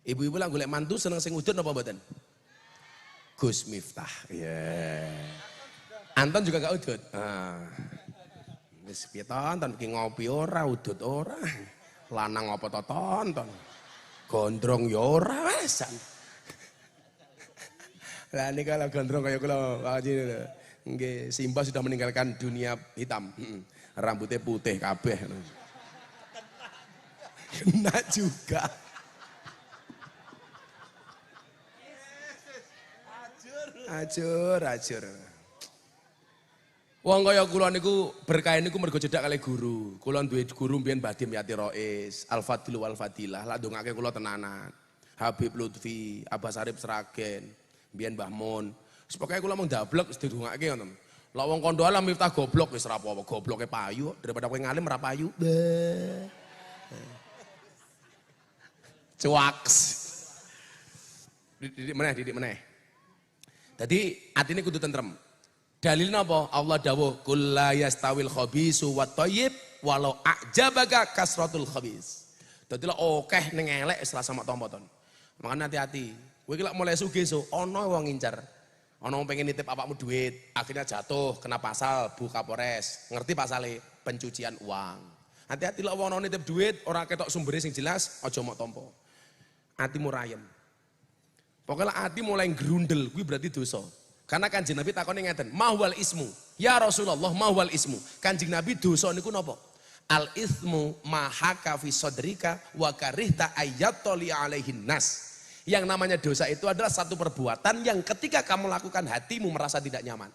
Ibu-ibu lah golek mantu seneng sing udut apa mboten? Gus Miftah. Iya. Anton juga gak udut. Wis piye tonton iki ngopi ora, udut ora. Lanang apa to tonton. Gondrong ya ora wesan. Lah ini kalau gondrong kaya kula Pak Haji nggih Simba sudah meninggalkan dunia hitam. Rambutnya putih kabeh. Kena juga. Ajur. Wong kaya kula niku berkah niku mergo cedak kali guru. Kula duwe guru mbiyen Badim Yati Rois, Al-Fadil wal Fadilah. Lah ndongake kula tenanan. Habib Lutfi, Abbas Arif Sragen, mbiyen Mbah Mun. Wis pokoke kula mung dablek wis didongake ngoten. Lah wong kondo alam Miftah goblok wis ora apa-apa, gobloke payu daripada kowe ngalim ora payu. Cuaks. Didik meneh. Jadi atine kudu tentrem. Dalilnya apa? Allah dawuh kul la yastawil khabisu wat thayyib walau a'jabaka kasratul khabis. Dadi lek akeh ning elek wis rasa mak tampa ton. Makane hati-hati. Kowe iki lek mulai sugih so ana wong ngincer. Ana wong pengen nitip awakmu duit, akhirnya jatuh kena pasal Bu Kapolres. Ngerti pasale pencucian uang. Hati-hati lek wong nitip duit ora ketok sumbere sing jelas, aja mak tampa. Atimu rayem. Pokoknya hati mulai gerundel, gue berarti dosa. Karena Kanjeng Nabi takone ngeten, mahwal ismu. Ya Rasulullah, mahwal ismu. Kanjeng Nabi dosa niku napa? Al ismu mahaka fi sodrika wa karihta ayyatoli alaihin nas. Yang namanya dosa itu adalah satu perbuatan yang ketika kamu lakukan hatimu merasa tidak nyaman.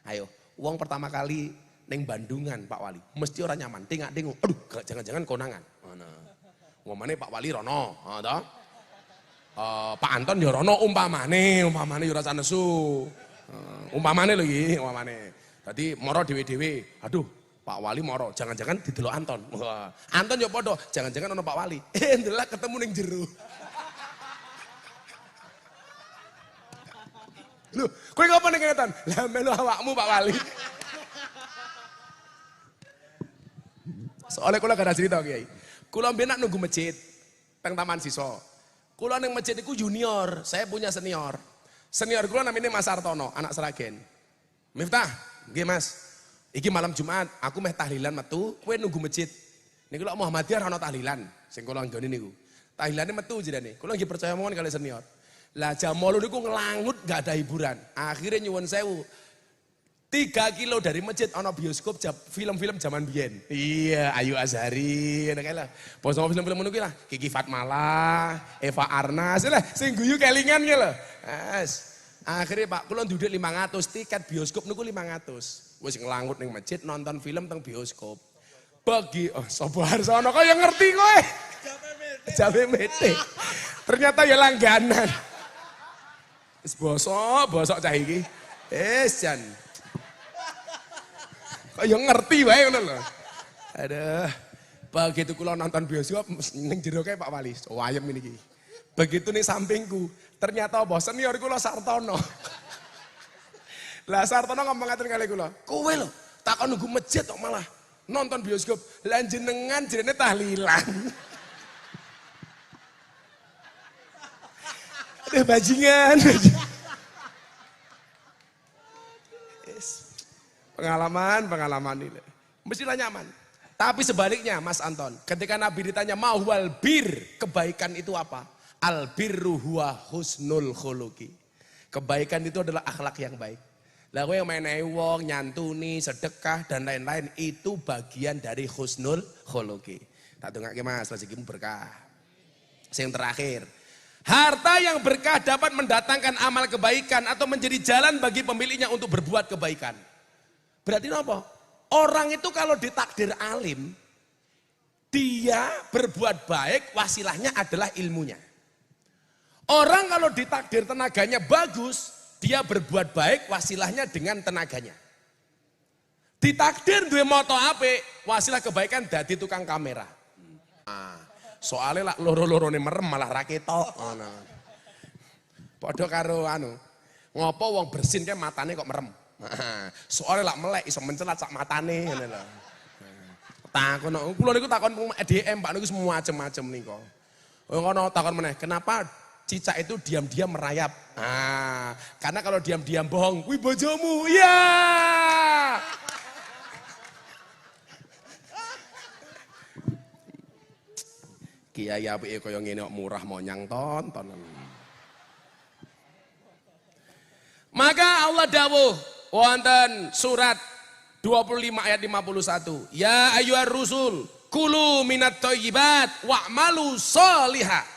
Ayo, uang pertama kali neng Bandungan Pak Wali, mesti orang nyaman. Tengok, aduh jangan-jangan konangan. Umpamane Pak Wali rono, Pak Anton ya rono umpamane ya rasa nesu. Umpamane lho iki, umpamane. Dadi moro dhewe-dhewe. Aduh, Pak Wali moro, jangan-jangan didelok Anton. Wah, Anton ya padha, jangan-jangan ono Pak Wali. Ndelok ketemu ning jero. Lho, kowe ngopo ning ngetan? Lah melu awakmu Pak Wali. Soalnya kula gak ada cerita Kiai. Kula mbiyen nunggu masjid teng Taman Siso. Kula ning masjid iku junior, saya punya senior. Senior kula namanya Mas Artono, anak Sragen. Miftah, nggih Mas. Iki malam Jumat, aku meh tahlilan metu, kowe nunggu masjid. Niku lek Muhammadiyah ana tahlilan, sing kula nggone niku. Tahlilane metu jenenge. Kula nggih percaya mawon kali senior. Lah jam 8 niku ngelangut gak ada hiburan. Akhirnya nyuwun sewu. 3 kilo dari masjid ana bioskop film-film zaman biyen. Iya, Ayu Azhari, ngono kae lah. Bos film-film ngono kuwi lah. Kiki Fatmala, Eva Arnas lah sing guyu kelingan ki lho. Akhirnya Pak kula nduduk 500 tiket bioskop niku 500. Wis ngelangut ning masjid nonton film teng bioskop. Bagi sapa Harsono kok yang ngerti kowe. Jabe mete. Ternyata ya langganan. Wis bosok cah iki. Jan. Kok yang ngerti wae ngono lho. Aduh. Begitu kula nonton bioskop ning jero kae Pak Wali, wayem ini iki. Begitu nih sampingku, ternyata apa? Senior kula Sartono. Lah Sartono ngomong ngaten kali kula, kowe lho, takon nunggu masjid kok malah nonton bioskop. Lah jenengan jenenge tahlilan. Aduh bajingan. Pengalaman ini. Mestilah nyaman. Tapi sebaliknya Mas Anton, ketika Nabi ditanya mahwal bir, kebaikan itu apa? Al birru huwa husnul khuluqi. Kebaikan itu adalah akhlak yang baik. Lah kowe menehi wong, nyantuni, sedekah dan lain-lain itu bagian dari husnul khuluqi. Tak dongake Mas, rezekimu berkah. Yang terakhir, harta yang berkah dapat mendatangkan amal kebaikan atau menjadi jalan bagi pemiliknya untuk berbuat kebaikan. Berarti apa? Orang itu kalau ditakdir alim, dia berbuat baik, wasilahnya adalah ilmunya. Orang kalau ditakdir tenaganya bagus, dia berbuat baik, wasilahnya dengan tenaganya. Ditakdir duwe moto apik, wasilah kebaikan dadi tukang kamera. Soalnya lah loro-lorone merem malah ra ketok. Padha karo ngopo wong bersin kae matane kok merem. Soalnya lah melek iso mencelat sak matane ngene lho. Takon kula niku takon DM Pak niku semua macam-macam niku. Ngono takon meneh, kenapa cicak itu diam-diam merayap? Ah, karena kalau diam-diam bohong, kuwi bojomu. Iya. Kiai apike kaya ngene kok murah monyang tontonan. Maka Allah dawuh wonten surat 25 ayat 51. Ya ayyuhar rusul kulu minat thayyibat wa'malu sholihah.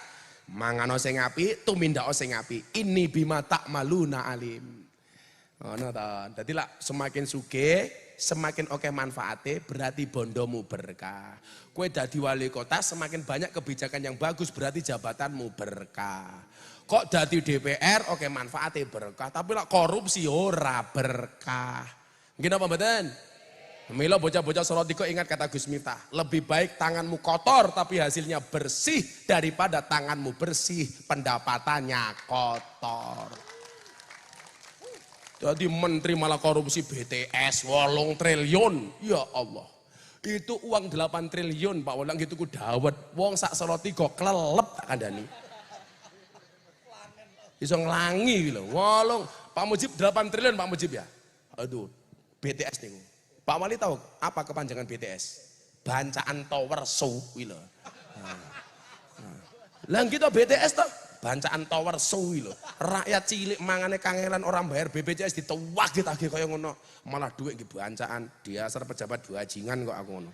Mangano sing apik, tumindako sing apik. Ini bima ta'maluna alim. Ngono ta. Dadi lak semakin sugih, semakin oke manfaate berarti bondomu berkah. Kue dadi wali kota semakin banyak kebijakan yang bagus berarti jabatanmu berkah. Kok dadi DPR oke manfaatnya berkah, tapi lah korupsi ora berkah. Nggih napa mboten? Mila bocah-bocah Salatiga ingat kata Gus Miftah, lebih baik tanganmu kotor tapi hasilnya bersih daripada tanganmu bersih pendapatannya kotor. Jadi menteri malah korupsi BTS 8 triliun, ya Allah. Itu uang 8 triliun Pak Wolang gitu ku dawet. Wong sak Salatiga klelep tak kandhani. Iso nglangi lho. Wolong Pak Mujib 8 triliun Pak Mujib ya. Aduh, BTS nih. Pak Wali tahu apa kepanjangan BTS? Bancaan Tower Show lho. Lah kita BTS toh bancaan Tower Show lho. Rakyat cilik mangane kangelan orang bayar BPJS dituwak ditagih kaya ngono. Malah duit nggih bancaan dasar pejabat dua ajingan kok aku ngono.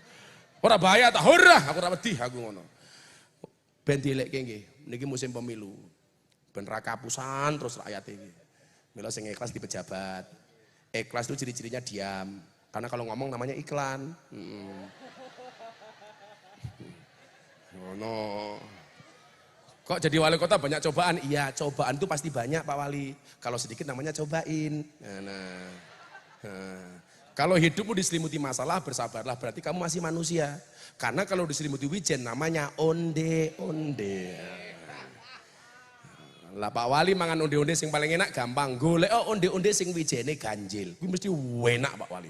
Ora bahaya ta? Ora, aku ora wedi aku ngono. Ben dilekke nggih. Niki musim pemilu. Ben ra kapusan terus rakyat ini. Mila sing ikhlas di pejabat. Ikhlas itu ciri-cirinya diam. Karena kalau ngomong namanya iklan. No. Kok jadi wali kota banyak cobaan? Iya, cobaan itu pasti banyak Pak Wali. Kalau sedikit namanya cobain. Kalau hidupmu diselimuti masalah, bersabarlah. Berarti kamu masih manusia. Karena kalau diselimuti wijen namanya onde-onde. Lah Pak Wali mangan onde-onde sing paling enak gampang. Golek onde-onde sing wijene ganjil. Kuwi mesti enak Pak Wali.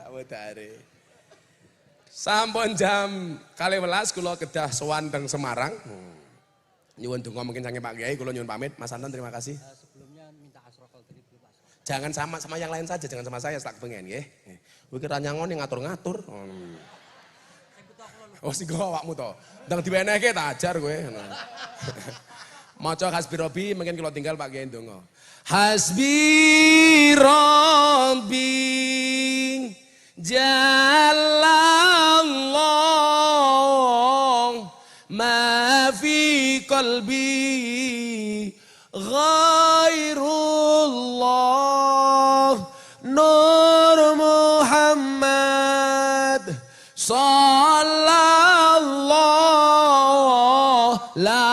Samodare. Sampun jam 12 kula kedah sowan teng Semarang. Nyuwun donga mungkin sange Pak Kiai, kula nyuwun pamit. Mas Anton terima kasih. Sebelumnya minta asrofal dari dulu Pak. Jangan sama yang lain saja, jangan sama saya tak pengen nggih. Kowe kira nyangon ngatur-ngatur. Oh sing go awakmu to. Ndang diwenehke tak ajar kowe. Maca hasbi Rabbi mungkin kula tinggal Pak Kiai ndonga. Hasbi Rabbi Jalallah ma fi qalbi ghairullah Nur Muhammad sallallahu la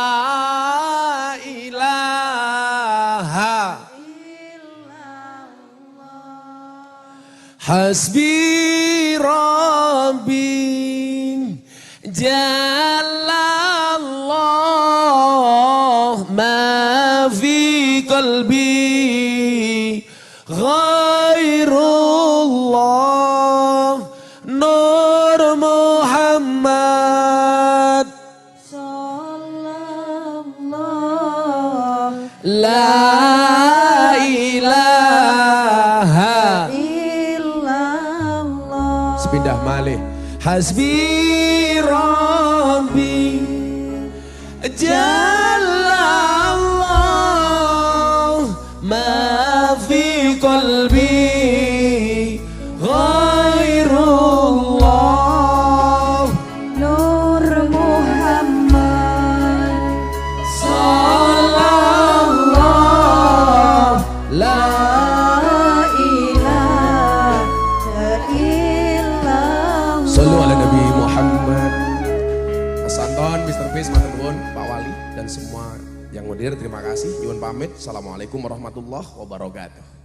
ilaha Hasbi Rabbi Jalallah ma fi qalbi ghairullah Nur Muhammad Sallallahu La ilaha illallah. Sepindah malih. Hasbi Rabbi Jalallah ma fi qalbi ghairullah Nur Muhammad sallallahu la ilaha illallah. Sallu ala Nabi Muhammad. Mas Anton, Mr. Fis, Mas Nuwun, Pak Wali dan semua yang hadir terima kasih. Nyuwun pamit. Assalamualaikum warahmatullahi wabarakatuh.